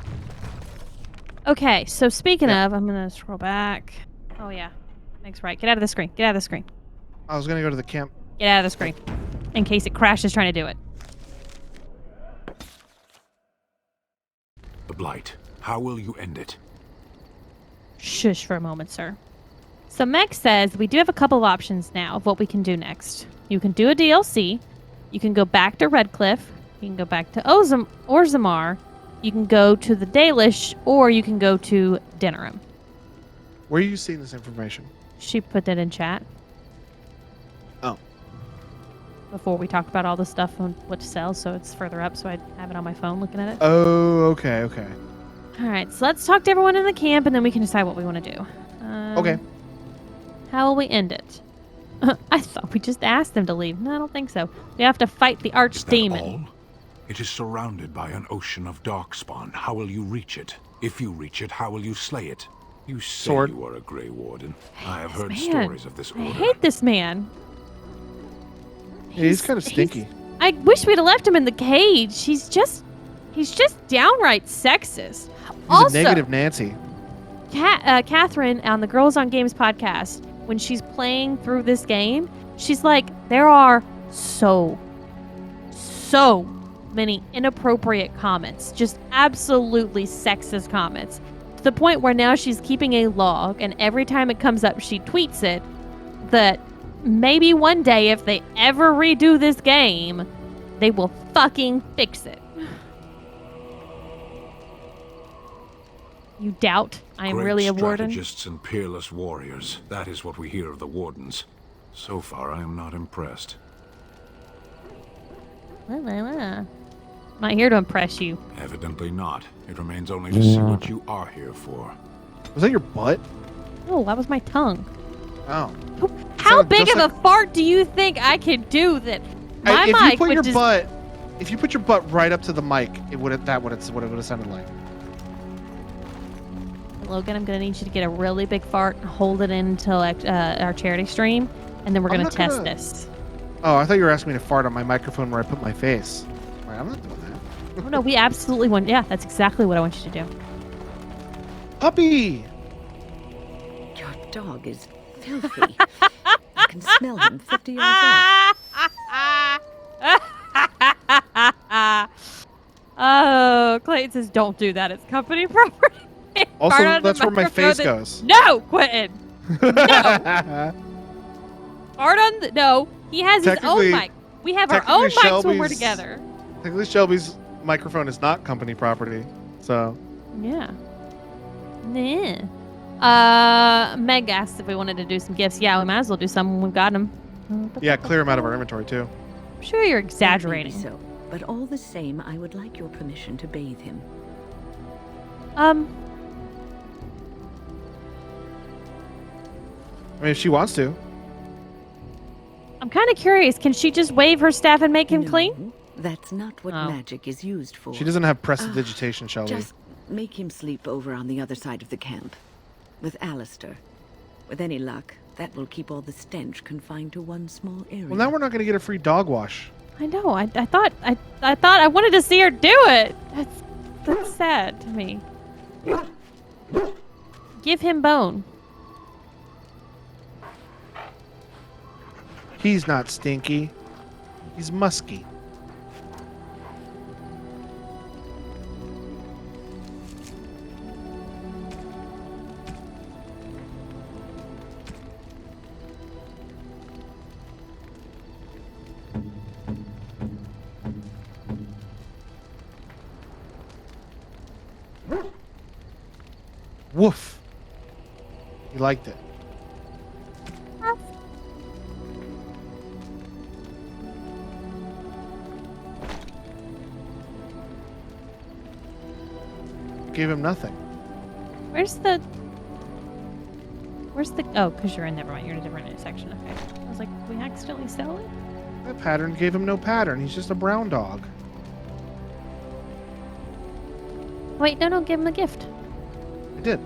Okay, so speaking of, I'm going to scroll back. Oh, yeah. Thanks, right. Get out of the screen. Get out of the screen. I was going to go to the camp. Get out of the screen. In case it crashes trying to do it. The Blight. How will you end it? Shush for a moment, sir. So Meg says we do have a couple of options now of what we can do next. You can do a DLC. You can go back to Redcliffe. You can go back to Orzammar. You can go to the Dalish, or you can go to Denerim. Where are you seeing this information? She put that in chat. Oh. Before we talked about all the stuff on what to sell, so it's further up, so I have it on my phone looking at it. Oh, okay, okay. All right, so let's talk to everyone in the camp, and then we can decide what we want to do. Okay. How will we end it? I thought we just asked them to leave. No, I don't think so. We have to fight the archdemon. All? It is surrounded by an ocean of darkspawn. How will you reach it? If you reach it, how will you slay it? You say Sword. You are a Grey Warden. I have heard Man, stories of this order. I hate this man. Yeah, he's kind of stinky. I wish we'd have left him in the cage. He's just downright sexist. He's Also, a negative Nancy. Catherine on the Girls on Games podcast, when she's playing through this game, she's like, there are so many inappropriate comments, just absolutely sexist comments, to the point where now she's keeping a log, and every time it comes up, she tweets it, that maybe one day, if they ever redo this game, they will fucking fix it. You doubt I am Great really a warden? strategists and peerless warriors. That is what we hear of the wardens. So far, I am not impressed. I'm not here to impress you. Evidently not. It remains only to see what you are here for. Was that your butt? Oh, that was my tongue. Oh. How Sounded big just of a fart do you think I could do that my If mic you put would your just... butt, if you put your butt right up to the mic, it would what it would have sounded like. Logan, I'm going to need you to get a really big fart and hold it in until our charity stream, and then we're going to test this. Oh, I thought you were asking me to fart on my microphone where I put my face. Right, I'm not doing that. Oh, no, we absolutely want... Yeah, that's exactly what I want you to do. Puppy! Your dog is filthy. I can smell him 50 yards off. Oh, Clayton says, don't do that. It's company property. Also, Fart on that's the where my microphone face that- goes. No, Quentin. No. Fart on the... No, he has his own mic. We have our own mics when we're together. Technically, Shelby's microphone is not company property, so... Yeah. Nah. Meg asked if we wanted to do some gifts. Yeah, we might as well do some when we've got them. Yeah, clear them out of our inventory, too. I'm sure you're exaggerating. Maybe so, but all the same, I would like your permission to bathe him. I mean, if she wants to. I'm kind of curious. Can she just wave her staff and make him clean? That's not what magic is used for. She doesn't have prestidigitation, Shelby. Just make him sleep over on the other side of the camp. With Alistair. With any luck, that will keep all the stench confined to one small area. Well, now we're not going to get a free dog wash. I know. I thought I wanted to see her do it. That's sad to me. Give him bone. He's not stinky. He's musky. Woof. He liked it. Gave him nothing. Where's the... Oh, because you're in... Never mind. You're in a different section. Okay. I was like, we accidentally sell it? That pattern gave him no pattern. He's just a brown dog. Wait, no, give him the gift. I did.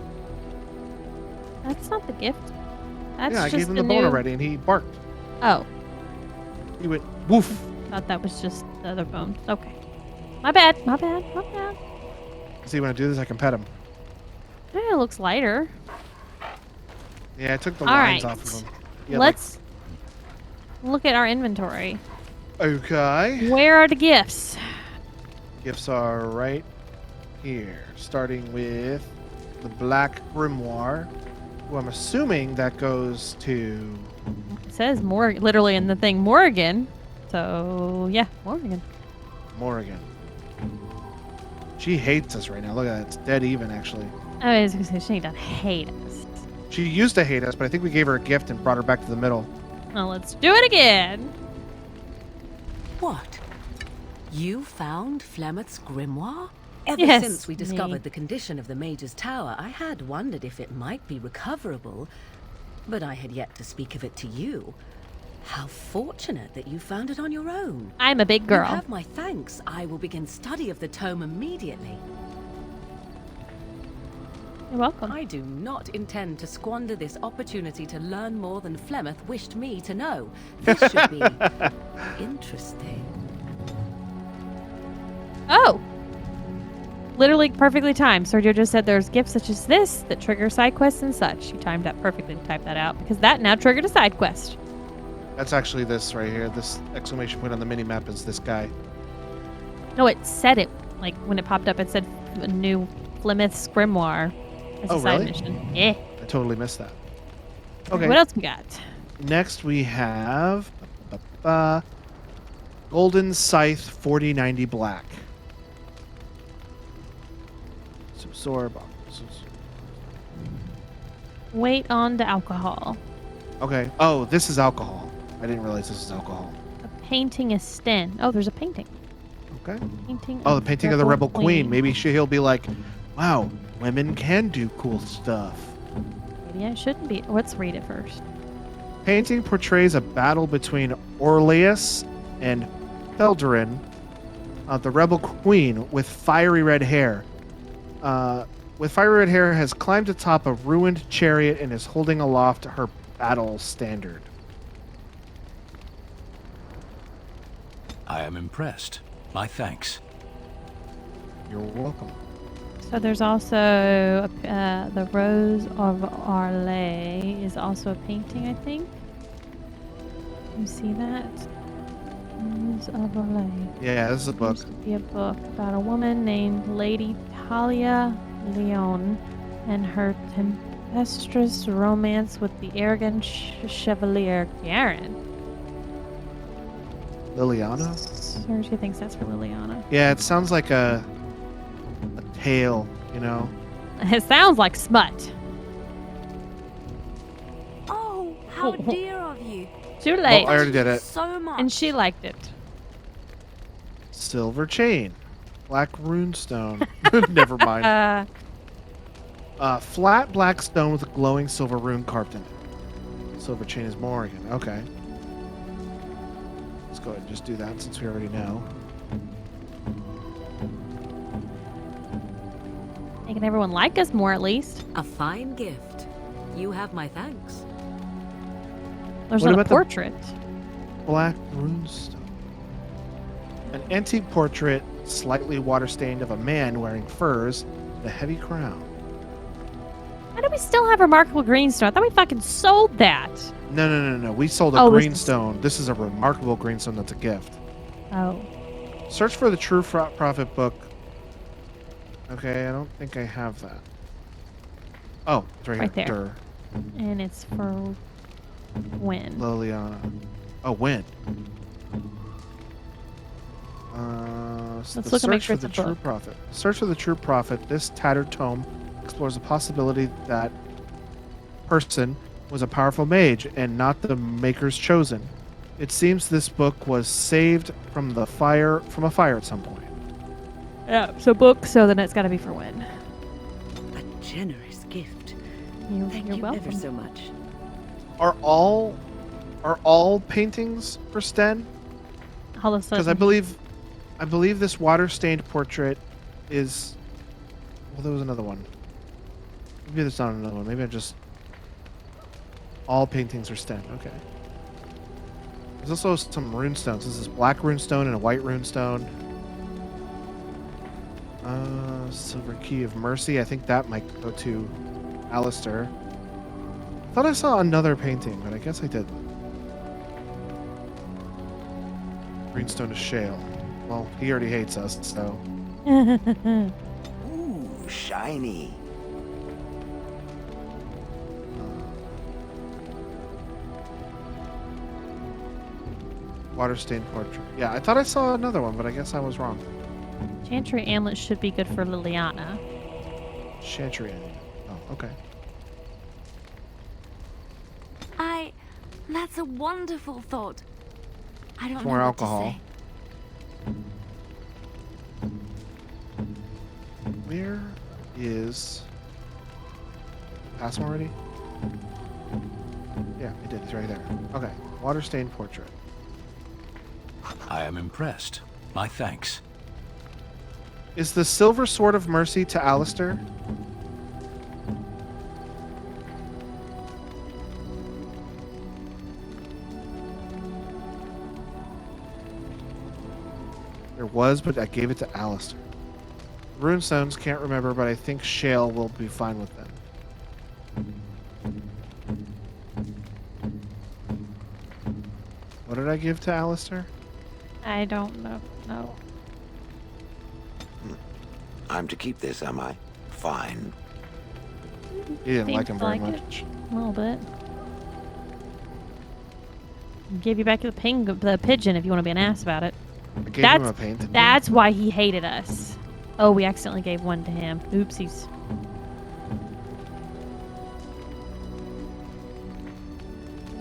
That's not the gift. That's yeah, I just gave him the the bone new... already, and he barked. Oh, He went woof. thought that was just the other bone. Okay. My bad. My bad. My bad. See, when I do this, I can pet him. Eh, it looks lighter. Yeah, I took the All lines right. off of him. Yeah, Let's look at our inventory. Okay. Where are the gifts? Gifts are right here, starting with the Black Grimoire, who I'm assuming that goes to... It says literally in the thing, Morrigan. So, yeah, Morrigan. Morrigan. She hates us right now. Look at that. It's dead even, actually. I was going to say, she doesn't hate us. She used to hate us, but I think we gave her a gift and brought her back to the middle. Well, let's do it again. What? You found Flemeth's grimoire? Ever Yes, since we me. discovered the condition of the Mage's Tower, I had wondered if it might be recoverable, but I had yet to speak of it to you. How fortunate that you found it on your own. I'm a big You girl. have my thanks. I will begin study of the tome immediately. You're welcome. I do not intend to squander this opportunity to learn more than Flemeth wished me to know. This should be interesting. Oh! Literally perfectly timed. Sergio just said there's gifts such as this that trigger side quests and such. You timed that perfectly to type that out because that now triggered a side quest. That's actually this right here. This exclamation point on the mini-map is this guy. No, it said it. Like, when it popped up, it said a new Flemeth's Grimoire as a side really? mission. Yeah. I totally missed that. Okay. What else we got? Next we have Golden Scythe 4090 Black. Absorb. Wait on the alcohol. Okay. Oh, this is alcohol. I didn't realize this is alcohol. A painting is Sten. Oh, there's a painting. Okay. Painting. Oh, the painting of the Rebel Queen. Maybe he'll be like, wow, women can do cool stuff. Maybe I shouldn't be. Let's read it first. Painting portrays a battle between Orleus and Felderin, the Rebel Queen with fiery red hair. Has climbed atop a ruined chariot and is holding aloft her battle standard. I am impressed. My thanks. You're welcome. So there's also the Rose of Arlay is also a painting, I think. You see that? Rose of Arlay. Yeah, this is a book. Used to be a book about a woman named Lady Talia Leon and her tempestuous romance with the arrogant Chevalier Garen. Liliana? Sergio thinks that's for Liliana. Yeah, it sounds like a tale, you know? It sounds like smut. Oh, how dear of you. Too late. Oh, I already did it. So much. And she liked it. Silver chain. Black runestone. Never mind. Flat black stone with a glowing silver rune carved in it. Silver chain is Morrigan. Okay. Let's go ahead and just do that since we already know. Making everyone like us more, at least. A fine gift. You have my thanks. There's What not a about the portrait. Black runestone. An antique portrait, slightly water-stained, of a man wearing furs and a heavy crown. How do we still have Remarkable Greenstone? I thought we fucking sold that. No. We sold a greenstone. This is a remarkable greenstone that's a gift. Oh. Search for the True Prophet book. Okay, I don't think I have that. Oh, it's right Right here. there. And it's for when? Liliana. Oh, when? Let's look and make sure for it's the a True book. Prophet. Search for the True Prophet. This tattered tome explores the possibility that person was a powerful mage and not the maker's chosen. It seems this book was saved from a fire at some point. Yeah, so book, so then it's got to be for when. A generous gift. Thank you welcome. ever so much. Are all paintings for Sten? All of a sudden. Because I believe this water-stained portrait is. Well, there was another one. Maybe there's not another one. Maybe I just. All paintings are stemmed. Okay. There's also some runestones. This is black runestone and a white runestone. Silver Key of Mercy. I think that might go to Alistair. I thought I saw another painting, but I guess I didn't. Greenstone to Shale. Well, he already hates us, so. Ooh, shiny. Water stained portrait. Yeah, I thought I saw another one, but I guess I was wrong. Chantry Amulet should be good for Liliana. Chantry Amulet. Oh, okay. That's a wonderful thought. I don't know More what alcohol. to say. Where is... Pass him already? Yeah, I did. He's right there. Okay. Water stained portrait. I am impressed. My thanks. Is the Silver Sword of Mercy to Alistair? There was, but I gave it to Alistair. Runestones, can't remember, but I think Shale will be fine with them. What did I give to Alistair? I don't know. No. I'm to keep this, am I? Fine. He didn't like him Seems very like it. much. A little bit. Give you back the pigeon if you want to be an ass about it. I gave him a painting. That's why he hated us. Oh, we accidentally gave one to him. Oopsies.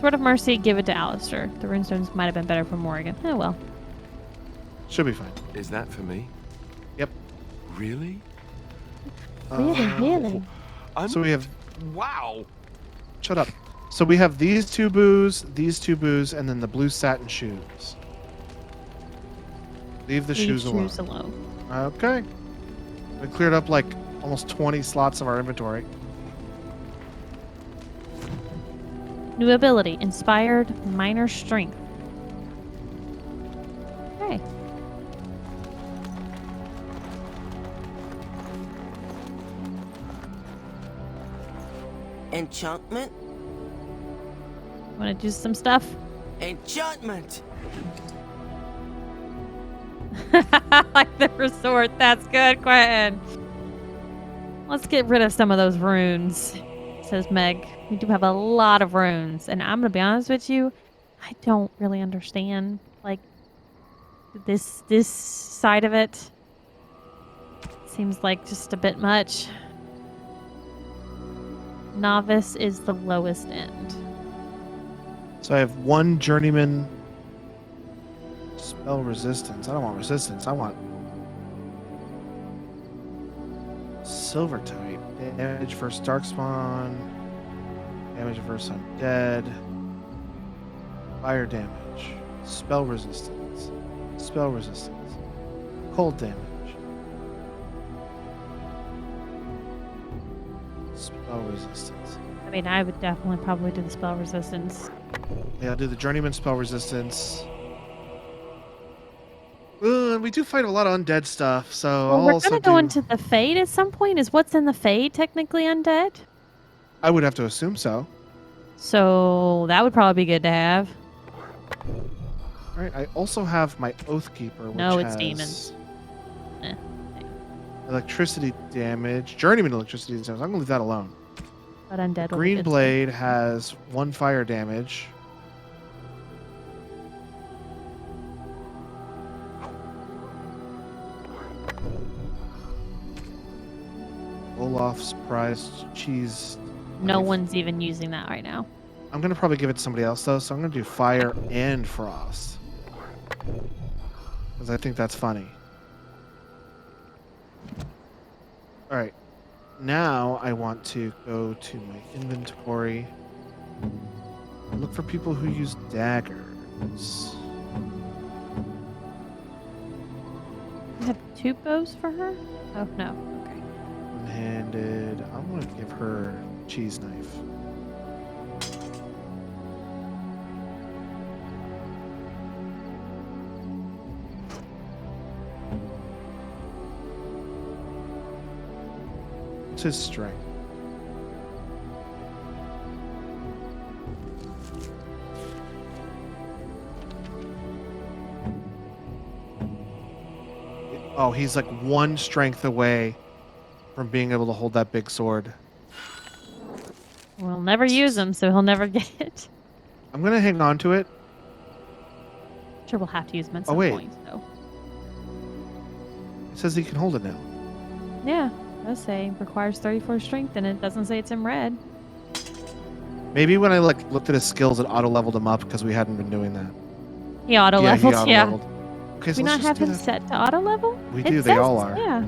Sword of Mercy, give it to Alistair. The runestones might have been better for Morrigan. Oh well. Should be fine. Is that for me? Yep. Really? Really? So we have... Wow! Shut up. So we have these two boos, and then the blue satin shoes. Leave the shoes alone. Okay. We cleared up like almost 20 slots of our inventory. New ability, Inspired Minor Strength. Okay. Enchantment? Want to do some stuff? Enchantment! I like the resort. That's good, Quentin. Let's get rid of some of those runes, says Meg. We do have a lot of runes, and I'm gonna be honest with you, I don't really understand like this side of it. Seems like just a bit much. Novice is the lowest end. So I have one journeyman spell resistance. I don't want resistance. I want silver type. Damage versus darkspawn. Damage versus undead. Fire damage. Spell resistance. Spell resistance. Cold damage. Spell resistance. I mean, I would definitely probably do the spell resistance. Yeah, I'll do the journeyman spell resistance. And we do fight a lot of undead stuff, so Well, I'll we're also gonna go into the Fade at some point. Is what's in the Fade technically undead? I would have to assume so. So that would probably be good to have. All right, I also have my Oathkeeper, which No, it's has demons. electricity damage, journeyman electricity damage. I'm gonna leave that alone. But undead will be Green good blade has 1 fire damage. Olaf's prized cheese. stuff. No one's even using that right now. I'm gonna probably give it to somebody else though, so I'm gonna do fire and frost. Because I think that's funny. Alright. Now I want to go to my inventory and look for people who use daggers. You have 2 bows for her? Oh, no. Okay. One-handed. I'm gonna give her cheese knife. What's his strength? Oh, he's like 1 strength away from being able to hold that big sword. We'll never use him, so he'll never get it. I'm gonna hang on to it. Sure, we'll have to use him at some point, so. It says he can hold it now. Yeah, it does say requires 34 strength, and it doesn't say it's in red. Maybe when I looked at his skills, it auto-leveled him up because we hadn't been doing that. He auto-leveled, yeah. Okay, so we let's not just have do him that. set to auto-level? We It do, they says- all are. Yeah.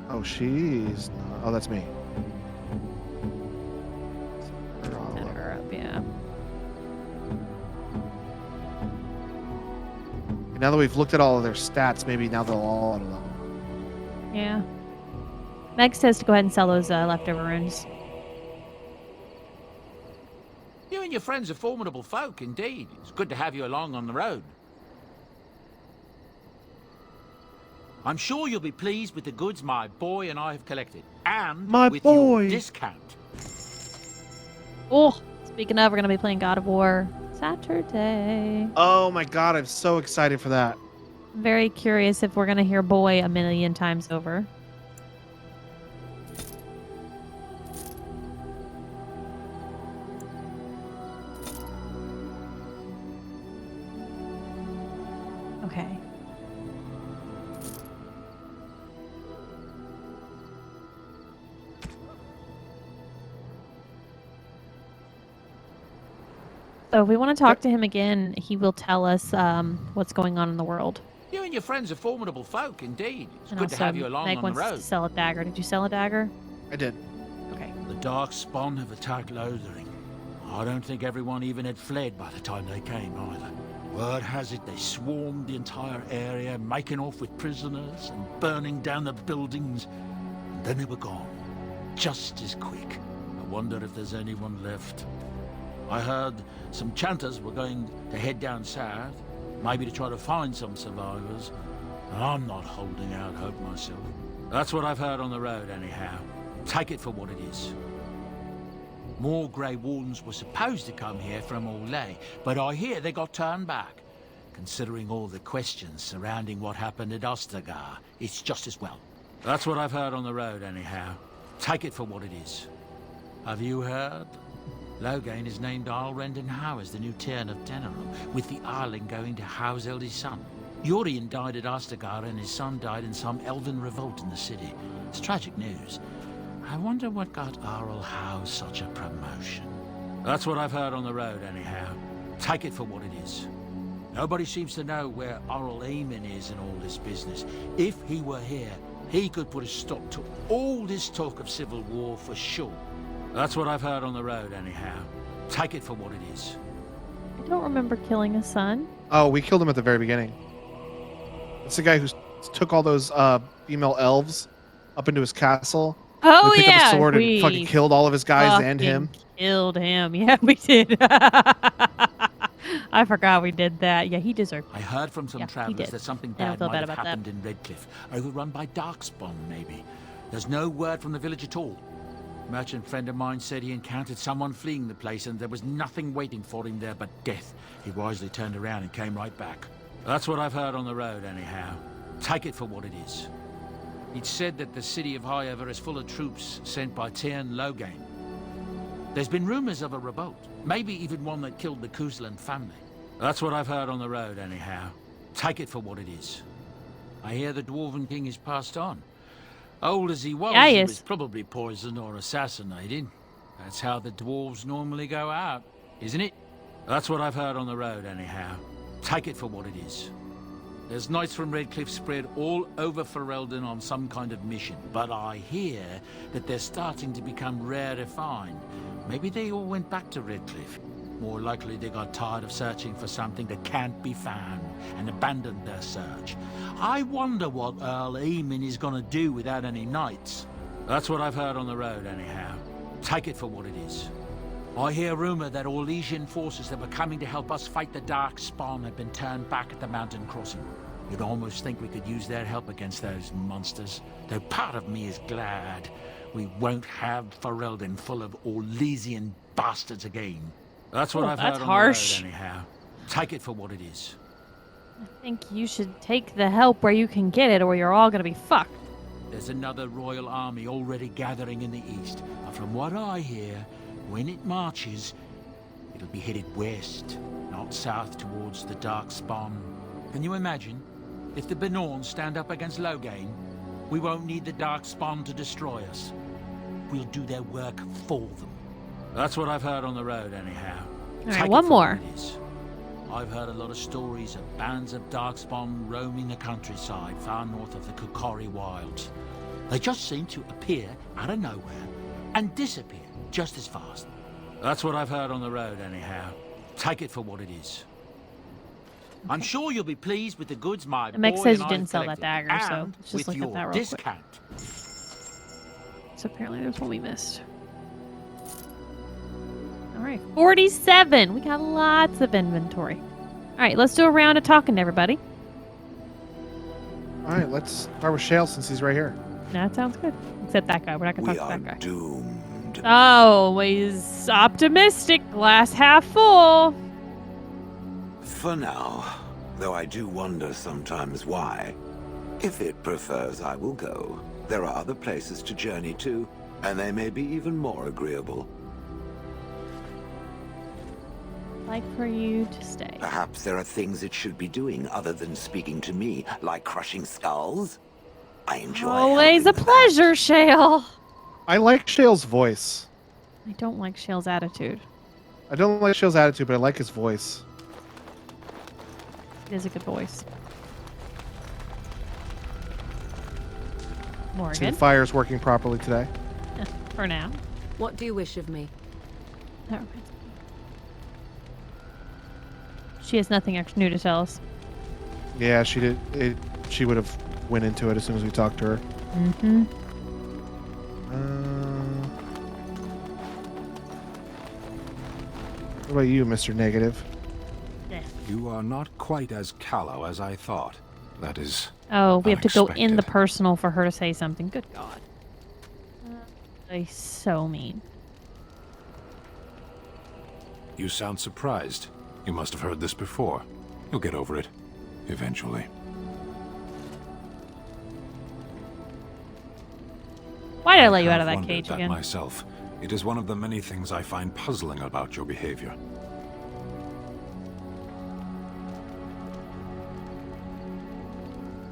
Oh, she's not. Oh, that's me. Set her up, yeah. Now that we've looked at all of their stats, maybe now they'll all auto-level. Yeah. Meg says to go ahead and sell those leftover runes. You and your friends are formidable folk, indeed. It's good to have you along on the road. I'm sure you'll be pleased with the goods my boy and I have collected. And My with boy. your discount. Oh, speaking of, we're going to be playing God of War Saturday. Oh my god, I'm so excited for that. Very curious if we're going to hear boy a million times over. Okay. So if we want to talk to him again, he will tell us what's going on in the world. You and your friends are formidable folk, indeed. It's And good to also, have you along Meg on the wants road. to sell a dagger. Did you sell a dagger? I did. Okay. The Darkspawn have attacked Lothering. I don't think everyone even had fled by the time they came either. Word has it they swarmed the entire area, making off with prisoners and burning down the buildings. And then they were gone. Just as quick. I wonder if there's anyone left. I heard some chanters were going to head down south, maybe to try to find some survivors. I'm not holding out hope myself. That's what I've heard on the road, anyhow. Take it for what it is. More Grey Wardens were supposed to come here from Orlais, but I hear they got turned back. Considering all the questions surrounding what happened at Ostagar, it's just as well. That's what I've heard on the road, anyhow. Take it for what it is. Have you heard? Loghain has named Alrend Howe as the new Tyrn of Denerim, with the Arling going to Howe's eldest son. Yorian died at Ostagar and his son died in some elven revolt in the city. It's tragic news. I wonder what got Arl Howe such a promotion. That's what I've heard on the road, anyhow. Take it for what it is. Nobody seems to know where Arl Eamon is in all this business. If he were here, he could put a stop to all this talk of civil war for sure. That's what I've heard on the road, anyhow. Take it for what it is. I don't remember killing a son. Oh, we killed him at the very beginning. It's the guy who took all those female elves up into his castle. Oh, we picked yeah. up a sword and fucking killed all of his guys and him. Killed him. Yeah, we did. I forgot we did that. Yeah, he deserved it. I heard from some travelers that something Yeah, I bad feel might bad have about happened in Redcliffe, overrun by Darkspawn, maybe. There's no word from the village at all. A merchant friend of mine said he encountered someone fleeing the place and there was nothing waiting for him there but death. He wisely turned around and came right back. That's what I've heard on the road, anyhow. Take it for what it is. It's said that the city of Highever is full of troops sent by Tyrn Loghain. There's been rumors of a revolt, maybe even one that killed the Kuzlan family. That's what I've heard on the road, anyhow. Take it for what it is. I hear the Dwarven King is passed on. Old as he was, Yeah, he he is. was probably poisoned or assassinated. That's how the dwarves normally go out, isn't it? That's what I've heard on the road, anyhow. Take it for what it is. There's knights from Redcliffe spread all over Ferelden on some kind of mission, but I hear that they're starting to become rare to find. Maybe they all went back to Redcliffe. More likely they got tired of searching for something that can't be found and abandoned their search. I wonder what Earl Eamon is going to do without any knights. That's what I've heard on the road, anyhow. Take it for what it is. I hear rumor that Orlesian forces that were coming to help us fight the Darkspawn have been turned back at the mountain crossing. You'd almost think we could use their help against those monsters. Though part of me is glad we won't have Ferelden full of Orlesian bastards again. That's what I've heard on harsh. the road, anyhow. Take it for what it is. I think you should take the help where you can get it, or you're all gonna be fucked. There's another royal army already gathering in the east, and from what I hear, when it marches, it'll be headed west, not south towards the Darkspawn. Can you imagine? If the Benorn stand up against Loghain, we won't need the Darkspawn to destroy us. We'll do their work for them. That's what I've heard on the road, anyhow. Alright, one more. I've heard a lot of stories of bands of Darkspawn roaming the countryside far north of the Kukori Wilds. They just seem to appear out of nowhere and disappear just as fast. That's what I've heard on the road, anyhow. Take it for what it is. Okay. I'm sure you'll be pleased with the goods my boy Mick says you and didn't I've sell that collected, dagger, so and let's just with look at that your real discount. quick. So apparently there's one we missed. Alright, 47! We got lots of inventory. Alright, let's do a round of talking to everybody. Alright, let's start with Shale since he's right here. That sounds good. Except that guy. We're not going to talk to that guy. Doomed. Always optimistic. Glass half full. For now, though I do wonder sometimes why. If it prefers, I will go. There are other places to journey to, and they may be even more agreeable. Like for you to stay. Perhaps there are things it should be doing other than speaking to me, like crushing skulls. I enjoy Always a pleasure, Shale. I like Shale's voice. I don't like Shale's attitude. I don't like Shale's attitude, but I like his voice. It is a good voice. Morgan. See, the fire's working properly today. For now. What do you wish of me? That reminds me. She has nothing extra new to tell us. Yeah, she did. She would have went into it as soon as we talked to her. Mm-hmm. What about you, Mr. Negative? Yeah. You are not quite as callow as I thought. That is Oh, we have to go unexpected. in the personal for her to say something. Good God. They're so mean. You sound surprised. You must have heard this before. You'll get over it. Eventually. Why did I let you out of have that wondered cage that again? myself. It is one of the many things I find puzzling about your behavior.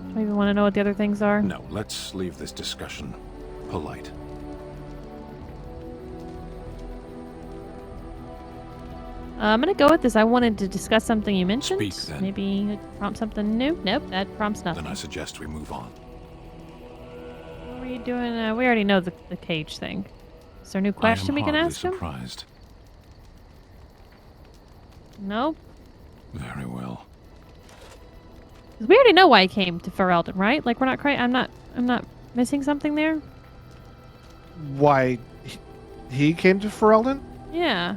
Do you even want to know what the other things are? No, let's leave this discussion polite. I'm gonna go with this. I wanted to discuss something you mentioned. Speak, then. Maybe prompt something new. Nope, that prompts nothing. Then I suggest we move on. What were you doing? We already know the cage thing. Is there a new question we can ask him? Surprised. Nope. Very well. 'Cause we already know why he came to Ferelden, right? Like we're not I'm not missing something there. Why he came to Ferelden? Yeah.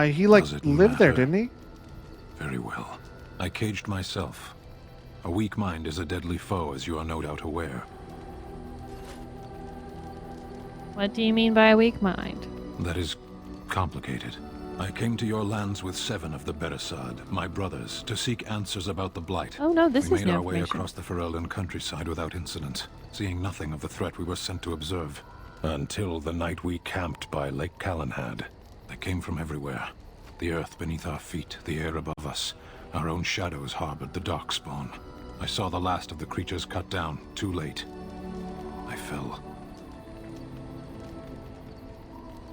He like Does it lived there, matter? didn't he? Very well. I caged myself. A weak mind is a deadly foe, as you are no doubt aware. What do you mean by a weak mind? That is complicated. I came to your lands with 7 of the Beresad, my brothers, to seek answers about the Blight. Oh no, this we is made new our way information. across the Ferelden countryside without incident, seeing nothing of the threat we were sent to observe. Until the night we camped by Lake Calenhad. They came from everywhere. The earth beneath our feet, the air above us. Our own shadows harbored the Darkspawn. I saw the last of the creatures cut down, too late. I fell.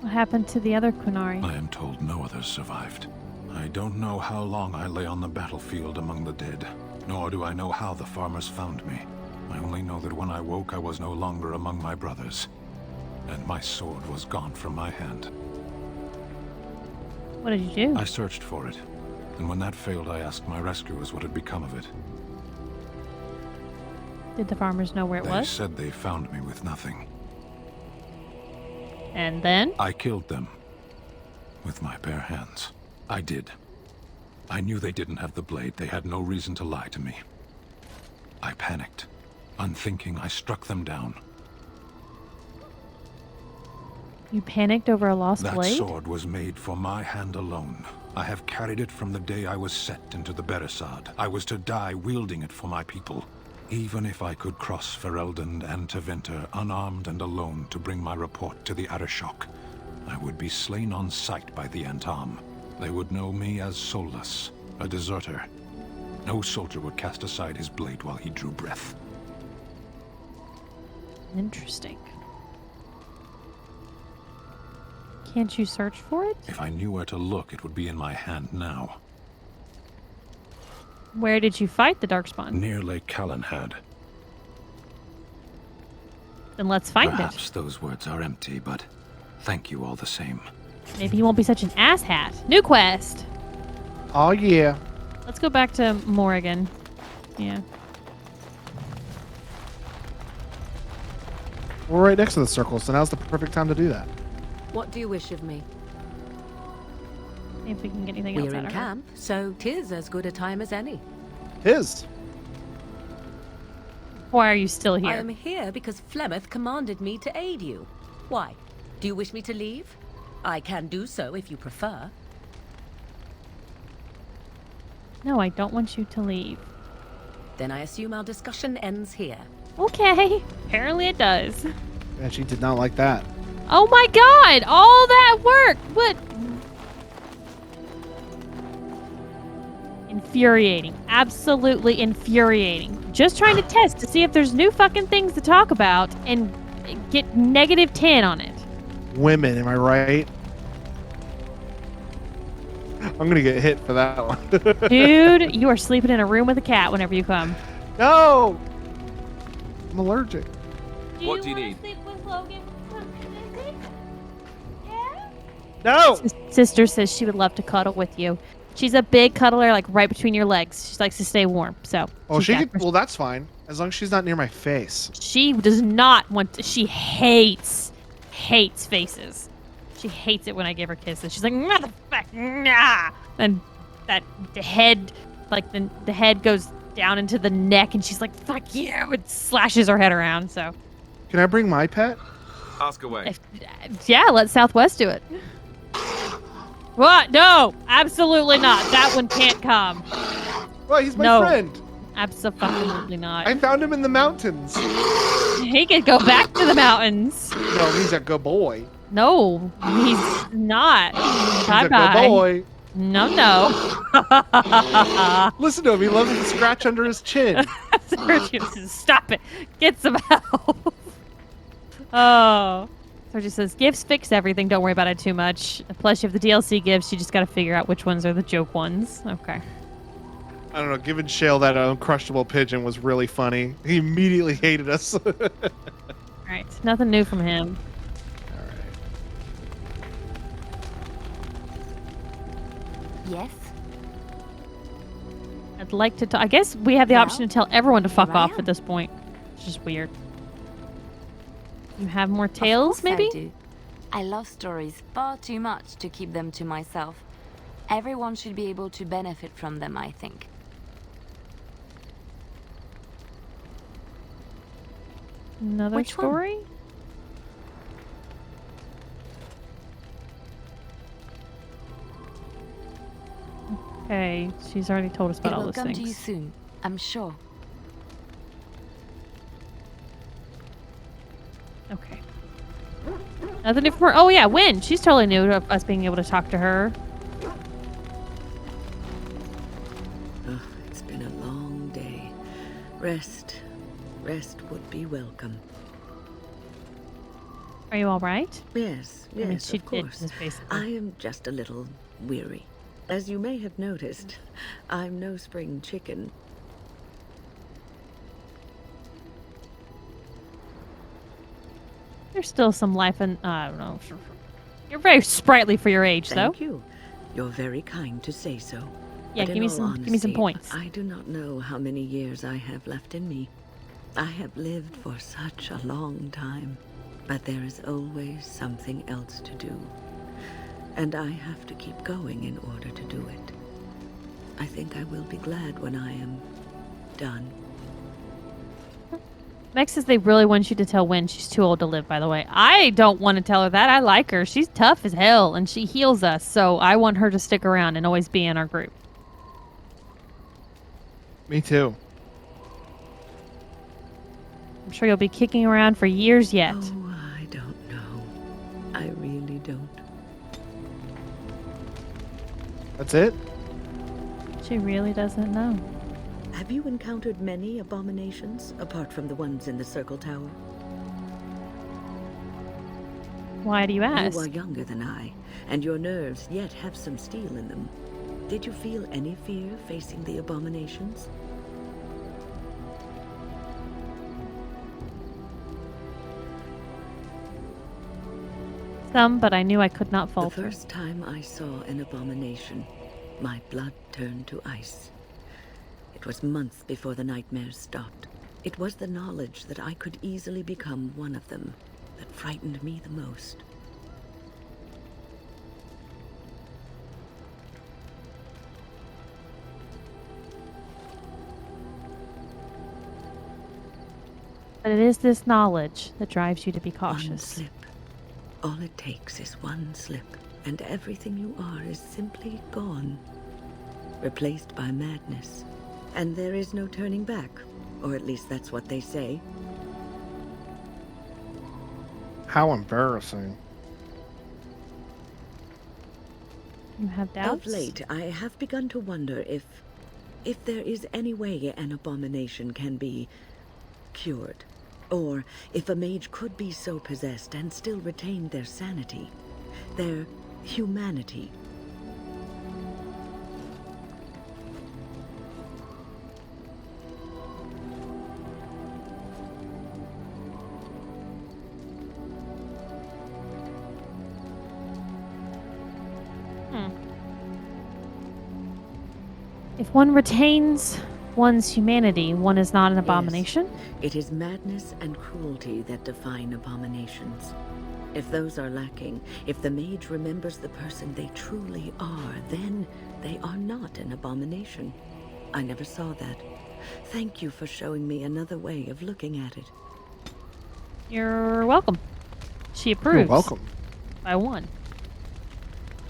What happened to the other Qunari? I am told no others survived. I don't know how long I lay on the battlefield among the dead, nor do I know how the farmers found me. I only know that when I woke I was no longer among my brothers, and my sword was gone from my hand. What did you do? I searched for it, and when that failed I asked my rescuers what had become of it. Did the farmers know where it They was? said they found me with nothing. And then? I killed them. With my bare hands. I did. I knew they didn't have the blade. They had no reason to lie to me. I panicked. Unthinking, I struck them down. You panicked over a lost That blade? sword was made for my hand alone. I have carried it from the day I was set into the Beresad. I was to die wielding it for my people. Even if I could cross Ferelden and Tevinter unarmed and alone to bring my report to the Arishok, I would be slain on sight by the Antam. They would know me as soulless, a deserter. No soldier would cast aside his blade while he drew breath. Interesting. Can't you search for it? If I knew where to look, it would be in my hand now. Where did you fight the Darkspawn? Near Lake Calenhad. Then let's find Perhaps those words are empty, but thank you all the same. it. Maybe you won't be such an asshat. New quest! Oh, yeah. Let's go back to Morrigan. Yeah. We're right next to the circle, so now's the perfect time to do that. What do you wish of me? See if we can get anything else We're out in of her. camp, so 'tis as good a time as any. His. Why are you still I here? am here because Flemeth commanded me to aid you. Why? Do you wish me to leave? I can do so if you prefer. No, I don't want you to leave. Then I assume our discussion ends here. Okay. Apparently it does. And she did not like that. Oh my god! All that work! What? Infuriating. Absolutely infuriating. Just trying to test to see if there's new fucking things to talk about and get -10 on it. Women, am I right? I'm gonna get hit for that one. Dude, you are sleeping in a room with a cat whenever you come. No! I'm allergic. What do you need? No! Sister says she would love to cuddle with you. She's a big cuddler, like right between your legs. She likes to stay warm, so. Oh, she's got- well, that's fine. As long as she's not near my face. She does not want to. She hates faces. She hates it when I give her kisses. She's like, motherfucker, nah. And the head, like the head goes down into the neck, and she's like, fuck you. It slashes her head around, so. Can I bring my pet? Ask away. Yeah, let Southwest do it. What? No, absolutely not. That one can't come. Well, he's my No. friend. Absolutely not. I found him in the mountains. He could go back to the mountains. No, he's a good boy. No, he's not. He's Bye a bye. good boy. No. Listen to him. He loves to scratch under his chin. Stop it. Get some help. Oh. So just says, gifts fix everything. Don't worry about it too much. Plus, you have the DLC gifts. You just got to figure out which ones are the joke ones. Okay. I don't know. Giving Shale that uncrushable pigeon was really funny. He immediately hated us. All right. Nothing new from him. Yes? I'd like to I guess we have the Well, option to tell everyone to fuck here I off am. at this point. It's just weird. You have more Of tales, course maybe? I do. I love stories far too much to keep them to myself. Everyone should be able to benefit from them, I think. Oh, Another Which one? story? Okay, she's already told us It about all will those come things. to you soon, I'm sure. Okay. Nothing new from her. Oh yeah, Wynn. She's totally new to us being able to talk to her. It's been a long day. Rest would be welcome. Are you all right? Yes, I mean, yes, she of did course. just basically. I am just a little weary. As you may have noticed, I'm no spring chicken. There's still some life in. I don't know. You're very sprightly for your age, Thank though. you. You're very kind to say so. Yeah, But give me in all some. Give me some honesty, points. I do not know how many years I have left in me. I have lived for such a long time, but there is always something else to do. And I have to keep going in order to do it. I think I will be glad when I am done. Meg says they really want you to tell Wynn she's too old to live, by the way. I don't want to tell her that. I like her. She's tough as hell, and she heals us, so I want her to stick around and always be in our group. Me too. I'm sure you'll be kicking around for years yet. Oh, I don't know. I really don't. That's it? She really doesn't know. Have you encountered many abominations, apart from the ones in the Circle Tower? Why do you ask? You are younger than I, and your nerves yet have some steel in them. Did you feel any fear facing the abominations? Some, but I knew I could not falter. The first time I saw an abomination, my blood turned to ice. It was months before the nightmares stopped. It was the knowledge that I could easily become one of them that frightened me the most. But it is this knowledge that drives you to be cautious. One slip. All it takes is one slip, and everything you are is simply gone. Replaced by madness. And there is no turning back. Or at least that's what they say. How embarrassing. You have doubts? Of late, I have begun to wonder if there is any way an abomination can be cured. Or if a mage could be so possessed and still retain their sanity, their humanity. If one retains one's humanity, one is not an abomination? Yes. It is madness and cruelty that define abominations. If those are lacking, if the mage remembers the person they truly are, then they are not an abomination. I never saw that. Thank you for showing me another way of looking at it. You're welcome. She approves. You're welcome. By one.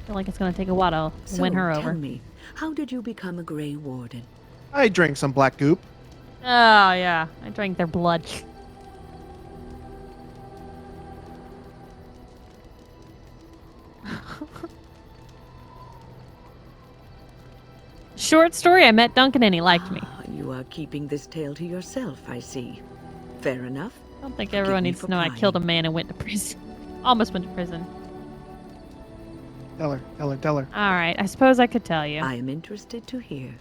I feel like it's going to take a while to win her over. Tell me, how did you become a Grey Warden? I drank some black goop. Oh, yeah. I drank their blood. Short story, I met Duncan and he liked me. You are keeping this tale to yourself, I see. Fair enough. I don't think everyone needs to know I killed a man and went to prison. Almost went to prison. Tell her, tell her, tell her. Alright, I suppose I could tell you. I am interested to hear.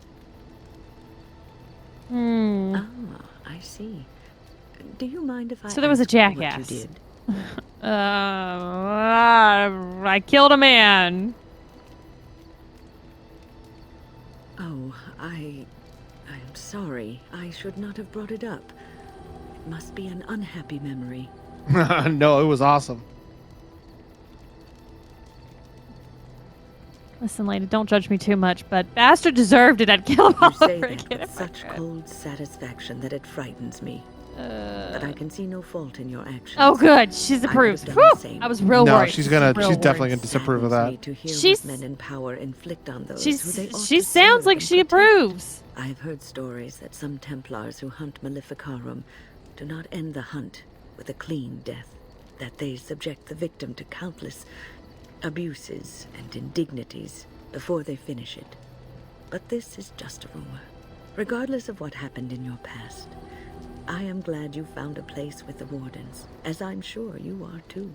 Ah, I see. Do you mind if I So there was a jackass. What you did? I killed a man. Oh, I'm sorry. I should not have brought it up. It must be an unhappy memory. No, it was awesome. Listen, lady, don't judge me too much, but Bastard deserved it. I'd kill him all You say over that again. with such cold satisfaction that it frightens me. But I can see no fault in your actions. Oh, good. She's approved. I was real No, worried. she's definitely gonna disapprove of that. To hear She's what men in power inflict on those She's, who they ought she to sounds serve like and she protect. approves. I've heard stories that some Templars who hunt Maleficarum do not end the hunt with a clean death, that they subject the victim to countless abuses and indignities before they finish it. But this is just a rumor. Regardless of what happened in your past, I am glad you found a place with the Wardens, as I'm sure you are too.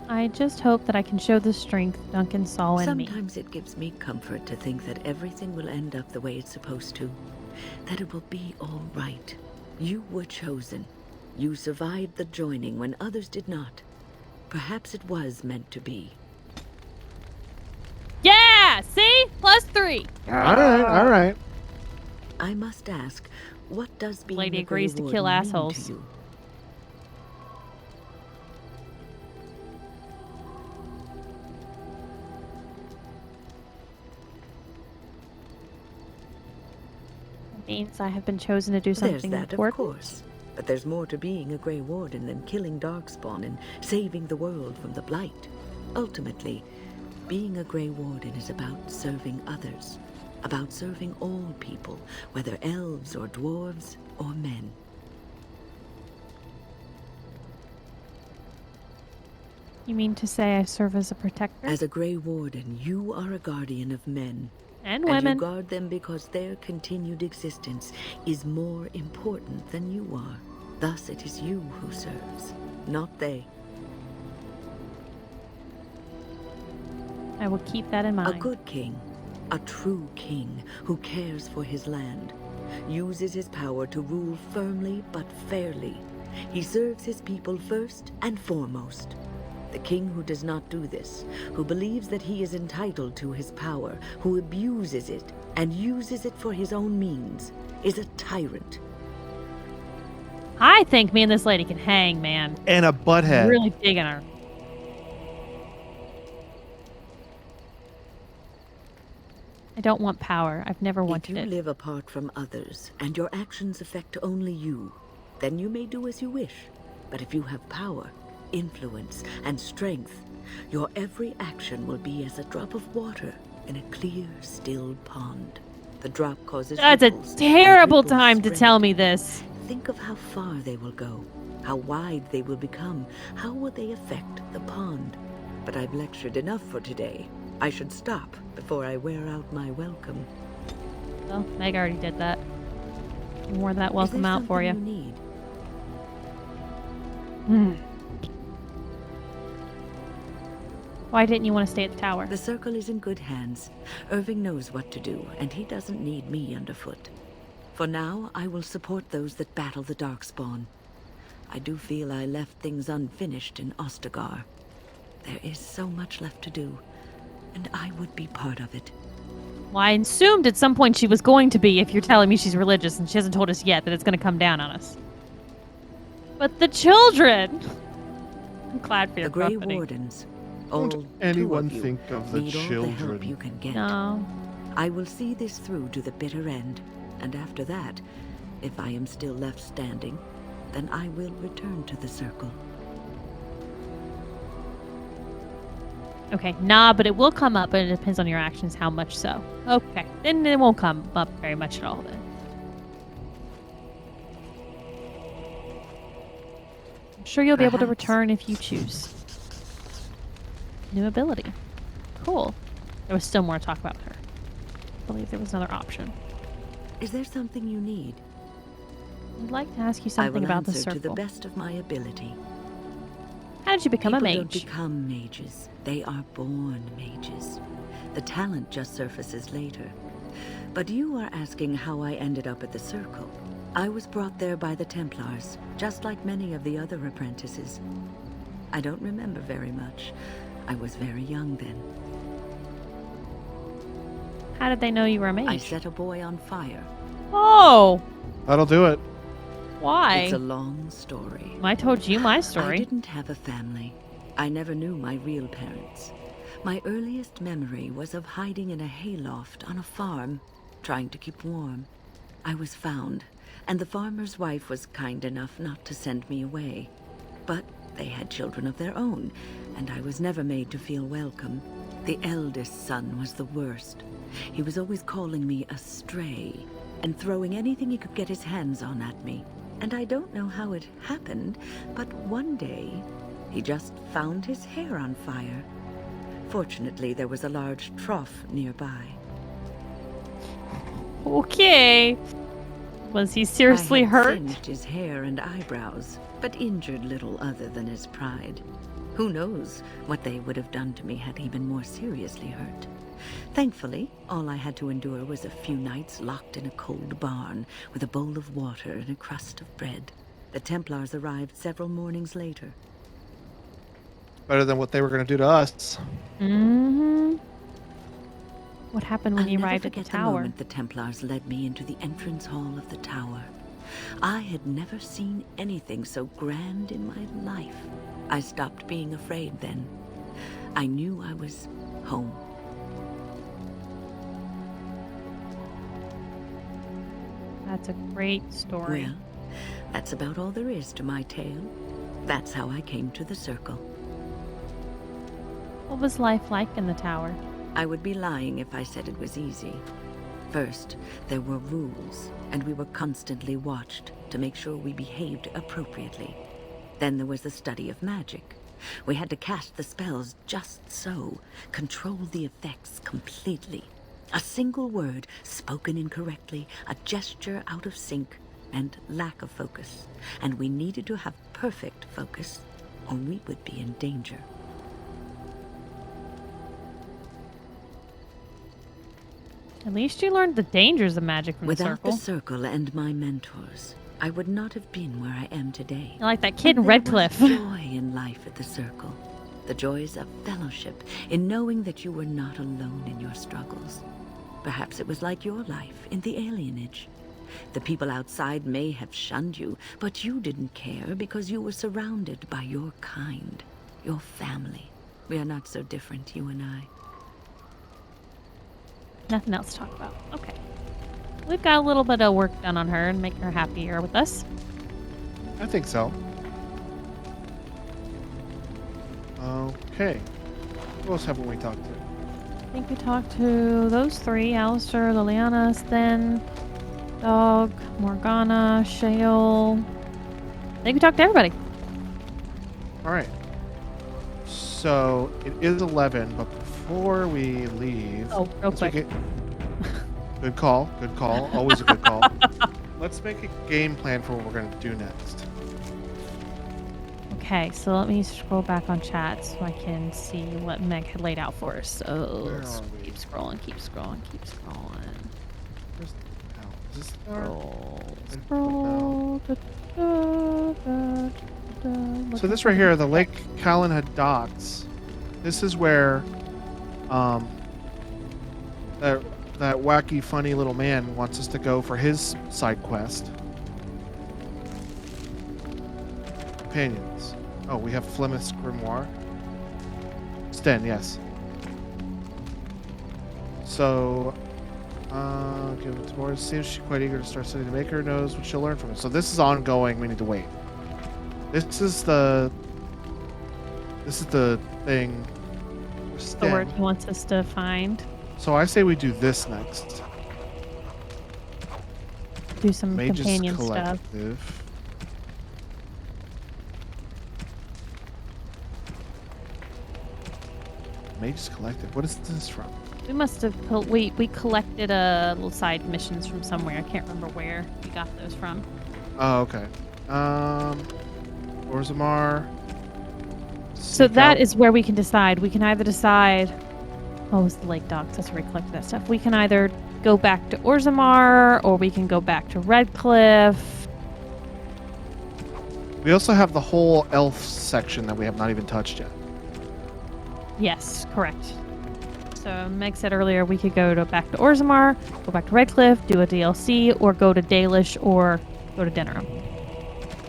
I just hope that I can show the strength Duncan saw in me. Sometimes it gives me comfort to think that everything will end up the way it's supposed to. That it will be all right. You were chosen. You survived the joining when others did not. Perhaps it was meant to be. Yeah! See? +3. All right. I must ask, what does being Lady a Grey agrees to Warden kill mean assholes. to you? Means I have been chosen to do something There's that, important. of course. But there's more to being a Grey Warden than killing Darkspawn and saving the world from the Blight. Ultimately, being a Grey Warden is about serving others. About serving all people, whether elves or dwarves or men. You mean to say I serve as a protector? As a Grey Warden, you are a guardian of men. And And women. you guard them because their continued existence is more important than you are. Thus it is you who serves, not they. I will keep that in mind. A good king, a true king who cares for his land, uses his power to rule firmly but fairly. He serves his people first and foremost. The king who does not do this, who believes that he is entitled to his power, who abuses it and uses it for his own means, is a tyrant. I think me and this lady can hang, man. And a butthead. Really digging her. I don't want power. I've never wanted If you it. live apart from others, and your actions affect only you, then you may do as you wish. But if you have power, influence, and strength, your every action will be as a drop of water in a clear, still pond. The drop causes That's a ripples, and terrible ripples time to spread. tell me this. Think of how far they will go, how wide they will become, how will they affect the pond. But I've lectured enough for today. I should stop before I wear out my welcome. Well, Meg already did that. I wore that Is welcome there out for you. something need? Why didn't you want to stay at the tower? The circle is in good hands. Irving knows what to do, and he doesn't need me underfoot. For now, I will support those that battle the Darkspawn. I do feel I left things unfinished in Ostagar. There is so much left to do, and I would be part of it. Well, I assumed at some point she was going to be if you're telling me she's religious and she hasn't told us yet that it's going to come down on us. But the children! I'm glad for your The Grey company. Wardens. All Don't anyone two of you think of the need all the help children. you can get. No. I will see this through to the bitter end, and after that, if I am still left standing, then I will return to the circle. Okay, nah, but it will come up, but it depends on your actions how much so. Okay, then it won't come up very much at all then. I'm sure you'll be able to Perhaps. return if you choose. New ability. Cool. There was still more to talk about her. I believe there was another option. Is there something you need? I'd like to ask you I something will about the answer to the circle. best of my ability. How did you become a People mage? don't become mages. They are born mages. The talent just surfaces later. But you are asking how I ended up at the circle. I was brought there by the Templars, just like many of the other apprentices. I don't remember very much. I was very young then. How did they know you were a mage? I set a boy on fire. Oh! That'll do it. Why? It's a long story. I told you my I story. didn't have a family. I never knew my real parents. My earliest memory was of hiding in a hayloft on a farm, trying to keep warm. I was found, and the farmer's wife was kind enough not to send me away. But they had children of their own, and I was never made to feel welcome. The eldest son was the worst. He was always calling me a stray, and throwing anything he could get his hands on at me. And I don't know how it happened, but one day, he just found his hair on fire. Fortunately, there was a large trough nearby. Okay. Was he seriously I had hurt? singed his hair and eyebrows, but injured little other than his pride. Who knows what they would have done to me had he been more seriously hurt. Thankfully, all I had to endure was a few nights locked in a cold barn with a bowl of water and a crust of bread. The Templars arrived several mornings later. Better than what they were going to do to us. Mm-hmm. What happened when I'll you never arrived at the forget the tower? moment the Templars led me into the entrance hall of the tower. I had never seen anything so grand in my life. I stopped being afraid then. I knew I was home. That's a great story. Well, that's about all there is to my tale. That's how I came to the circle. What was life like in the tower? I would be lying if I said it was easy. First, there were rules, and we were constantly watched to make sure we behaved appropriately. Then there was the study of magic. We had to cast the spells just so, control the effects completely. A single word spoken incorrectly, a gesture out of sync, and lack of focus. And we needed to have perfect focus, or we would be in danger. At least you learned the dangers of magic from Without the circle. the circle and my mentors, I would not have been where I am today. I like that kid in But there Redcliffe. was joy in life at the circle. The joys of fellowship, in knowing that you were not alone in your struggles. Perhaps it was like your life in the alienage. The people outside may have shunned you, but you didn't care because you were surrounded by your kind, your family. We are not so different, you and I. Nothing else to talk about. Okay. We've got a little bit of work done on her and make her happier with us. I think so. Okay. Who else haven't we talked to? I think we talked to those three: Alistair, Liliana, Sten, Dog, Morgana, Shale. I think we talked to everybody. All right. So it is 11, but before we leave, Oh, real quick. Good call. Good call. Always a good call. Let's make a game plan for what we're going to do next. Okay, so let me scroll back on chat so I can see what Meg had laid out for us. So Where let's are we? keep scrolling, keep scrolling, keep scrolling. Where's the hell? Is this Scroll. So this right here, the Lake Calenhad docks. This is where, that wacky, funny little man wants us to go for his side quest. Companions. Oh, we have Flemeth's Grimoire. Sten, yes. So, give it to Morris. Seems she's quite eager to start studying the Maker. Knows what she'll learn from it. So this is ongoing. We need to wait. This is the thing. The word he wants us to find. So I say we do this next. Do some Mage's companion stuff. Collective. Mage's Collective. What is this from? We must have we collected little side missions from somewhere. I can't remember where we got those from. Oh, okay. Orzammar. So that is where we can decide. We can either decide. Oh, it's the Lake Docks. That's where we collected that stuff. We can either go back to Orzammar or we can go back to Redcliffe. We also have the whole elf section that we have not even touched yet. Yes, correct. So Meg said earlier we could go back to Orzammar, go back to Redcliffe, do a DLC, or go to Dalish or go to Denerim.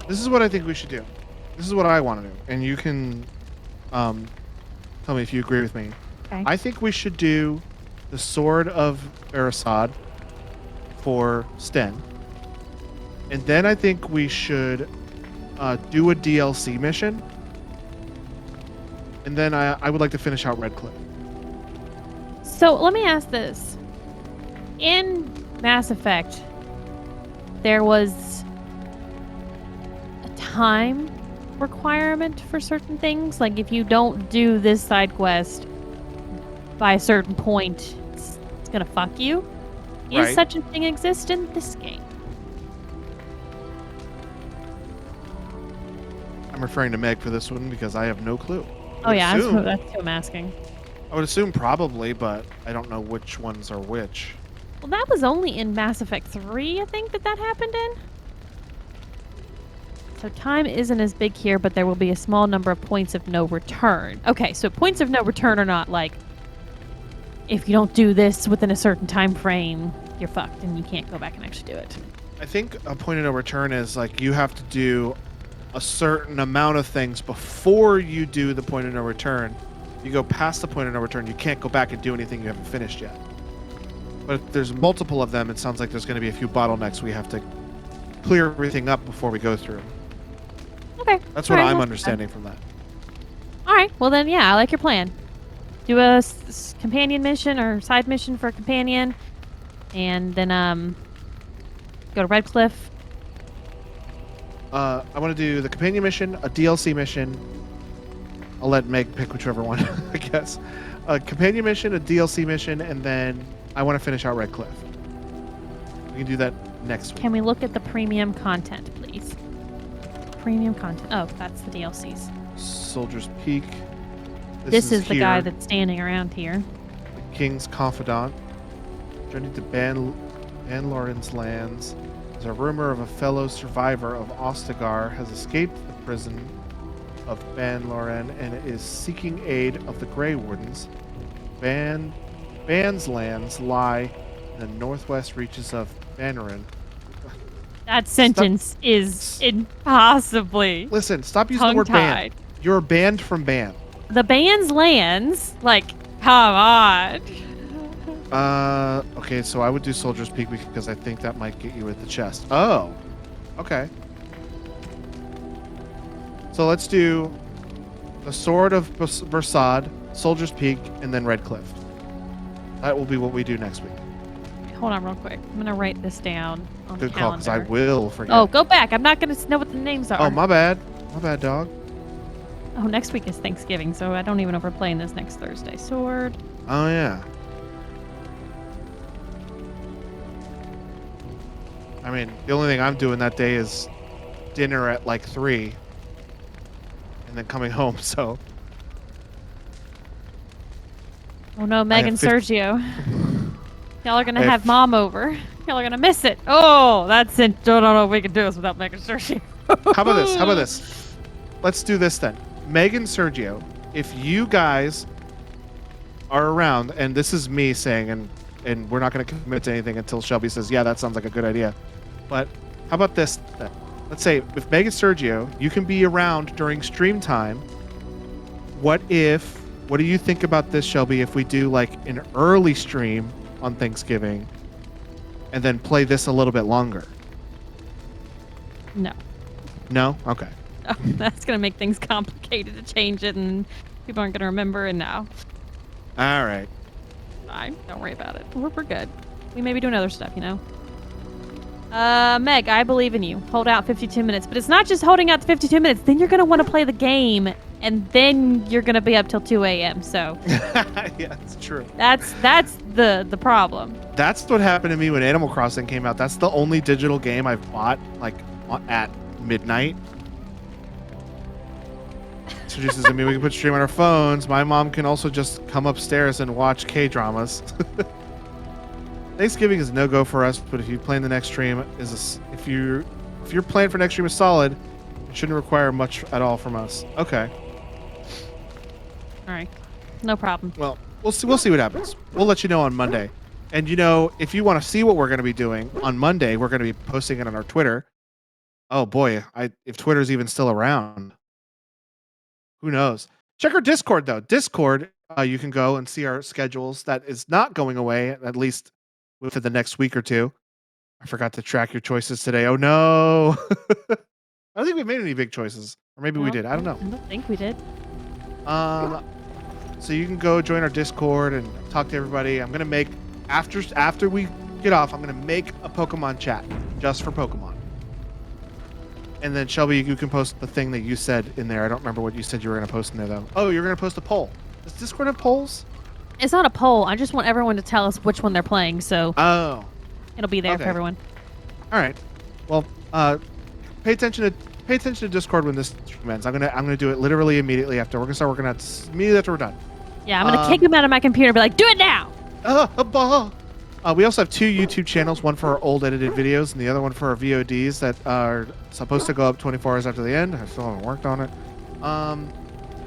This is what I think we should do. This is what I want to do, and you can tell me if you agree with me. Okay. I think we should do the Sword of Erisad for Sten, and then I think we should do a DLC mission, and then I would like to finish out Redcliffe. So let me ask this. In Mass Effect, there was a time requirement for certain things. Like if you don't do this side quest by a certain point, it's going to fuck you. Is such a thing exist in this game? I'm referring to Meg for this one because I have no clue. Oh yeah, that's who I'm asking. I would assume probably, but I don't know which ones are which. Well, that was only in Mass Effect 3, I think, that happened in. So time isn't as big here, but there will be a small number of points of no return. Okay, so points of no return are not like, if you don't do this within a certain time frame, you're fucked and you can't go back and actually do it. I think a point of no return is like you have to do a certain amount of things before you do the point of no return. You go past the point of no return, you can't go back and do anything you haven't finished yet. But if there's multiple of them, it sounds like there's going to be a few bottlenecks we have to clear everything up before we go through. Okay. That's what I'm understanding from that. All right. Well, then, yeah, I like your plan. Do a companion mission or side mission for a companion, and then go to Red Cliff. I want to do the companion mission, a DLC mission. I'll let Meg pick whichever one, I guess. A companion mission, a DLC mission, and then I want to finish out Red Cliff. We can do that next week. Can we look at the premium content, please? Premium content. Oh, that's the DLCs. Soldier's Peak. This is the guy that's standing around here. The King's Confidant. Journey to Ban Loren's lands. There's a rumor of a fellow survivor of Ostagar has escaped the prison of Ban Loren and is seeking aid of the Grey Wardens. Ban's lands lie in the northwest reaches of Banarin. That sentence is impossibly. Listen, stop using the word ban. You're banned from ban. The band's lands? Like, come on. Okay, so I would do Soldier's Peak because I think that might get you at the chest. Oh, okay. So let's do the Sword of Versad, Soldier's Peak, and then Red Cliff. That will be what we do next week. Hold on real quick. I'm going to write this down on Good the call, because I calendar. will forget. Oh, go back. I'm not going to know what the names are. Oh, my bad. My bad, dog. Oh, next week is Thanksgiving, so I don't even know if we're playing this next Thursday. Sword. Oh, yeah. I mean, the only thing I'm doing that day is dinner at like 3. And then coming home, so. Oh no, Meg and Sergio. Y'all are going to have Mom over. Y'all are going to miss it. Oh, that's it. Don't know if we can do this without Meg and Sergio. How about this? How about this? Let's do this then. Meg and Sergio, if you guys are around, and this is me saying, and we're not going to commit to anything until Shelby says, yeah, that sounds like a good idea. But how about this then? Let's say if Meg and Sergio, you can be around during stream time. What do you think about this, Shelby, if we do like an early stream on Thanksgiving and then play this a little bit longer? No. No? Okay. Oh, that's going to make things complicated to change it, and people aren't going to remember, and now. All right. Fine. Don't worry about it. We're good. We may be doing other stuff, you know? Meg, I believe in you. Hold out 52 minutes. But it's not just holding out the 52 minutes. Then you're going to want to play the game, and then you're going to be up till 2 a.m., so. Yeah, it's true. That's the problem. That's what happened to me when Animal Crossing came out. That's the only digital game I've bought, like, at midnight. So just as I mean, we can put stream on our phones. My mom can also just come upstairs and watch K-dramas. Thanksgiving is no go for us, but if you plan the next stream if your plan for next stream is solid, it shouldn't require much at all from us. Okay. All right. No problem. Well, we'll see what happens. We'll let you know on Monday. And if you want to see what we're going to be doing on Monday, we're going to be posting it on our Twitter. Oh boy, if Twitter's even still around. Who knows? Check our Discord though. Discord, you can go and see our schedules. That is not going away, at least within the next week or two. I forgot to track your choices today. Oh no. I don't think we made any big choices. Or maybe we did. I don't know. I don't think we did. So you can go join our Discord and talk to everybody. I'm gonna make after we get off, I'm gonna make a Pokemon chat just for Pokemon. And then Shelby, you can post the thing that you said in there. I don't remember what you said you were gonna post in there though. Oh, you're gonna post a poll. Does Discord have polls? It's not a poll. I just want everyone to tell us which one they're playing, so it'll be there for everyone. All right. Well, pay attention to Discord when this stream ends. I'm gonna do it literally immediately after. We're gonna start working on it immediately after we're done. Yeah, I'm gonna kick him out of my computer and be like, do it now. We also have 2 YouTube channels, one for our old edited videos and the other one for our VODs that are supposed to go up 24 hours after the end. I still haven't worked on it.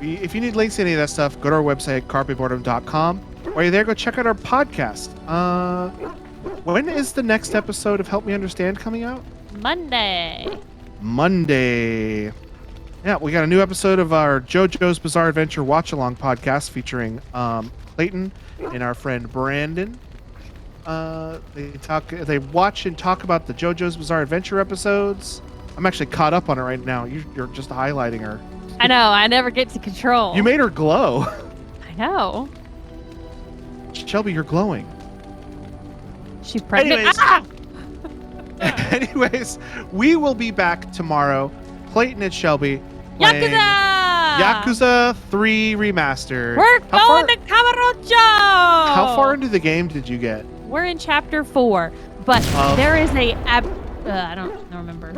If you need links to any of that stuff, go to our website, carpeboredom.com. While you're there, go check out our podcast. When is the next episode of Help Me Understand coming out? Monday. Yeah, we got a new episode of our JoJo's Bizarre Adventure Watch Along podcast featuring Clayton and our friend Brandon. They watch and talk about the JoJo's Bizarre Adventure episodes. I'm actually caught up on it right now. You're just highlighting her. I know. I never get to control. You made her glow. I know. Shelby, you're glowing. She's pregnant. Anyways, anyways, we will be back tomorrow. Clayton and Shelby playing Yakuza 3 Remastered. We're going to Kamurocho! How far into the game did you get? We're in chapter 4, but there is a I don't remember,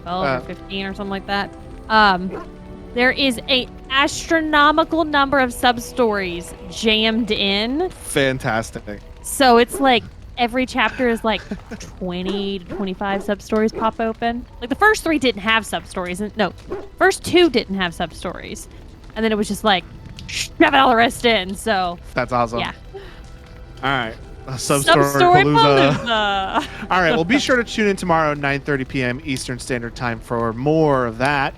12 or 15 or something like that. There is a astronomical number of sub-stories jammed in. Fantastic. So it's like every chapter is like 20 to 25 sub-stories pop open. Like the first 3 didn't have sub-stories. No, first 2 didn't have sub-stories. And then it was just like, shove all the rest in. So that's awesome. Yeah. All right. Sub-story Palooza. All right. Well, be sure to tune in tomorrow, 9:30 p.m. Eastern Standard Time for more of that.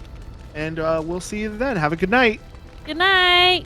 And we'll see you then. Have a good night. Good night.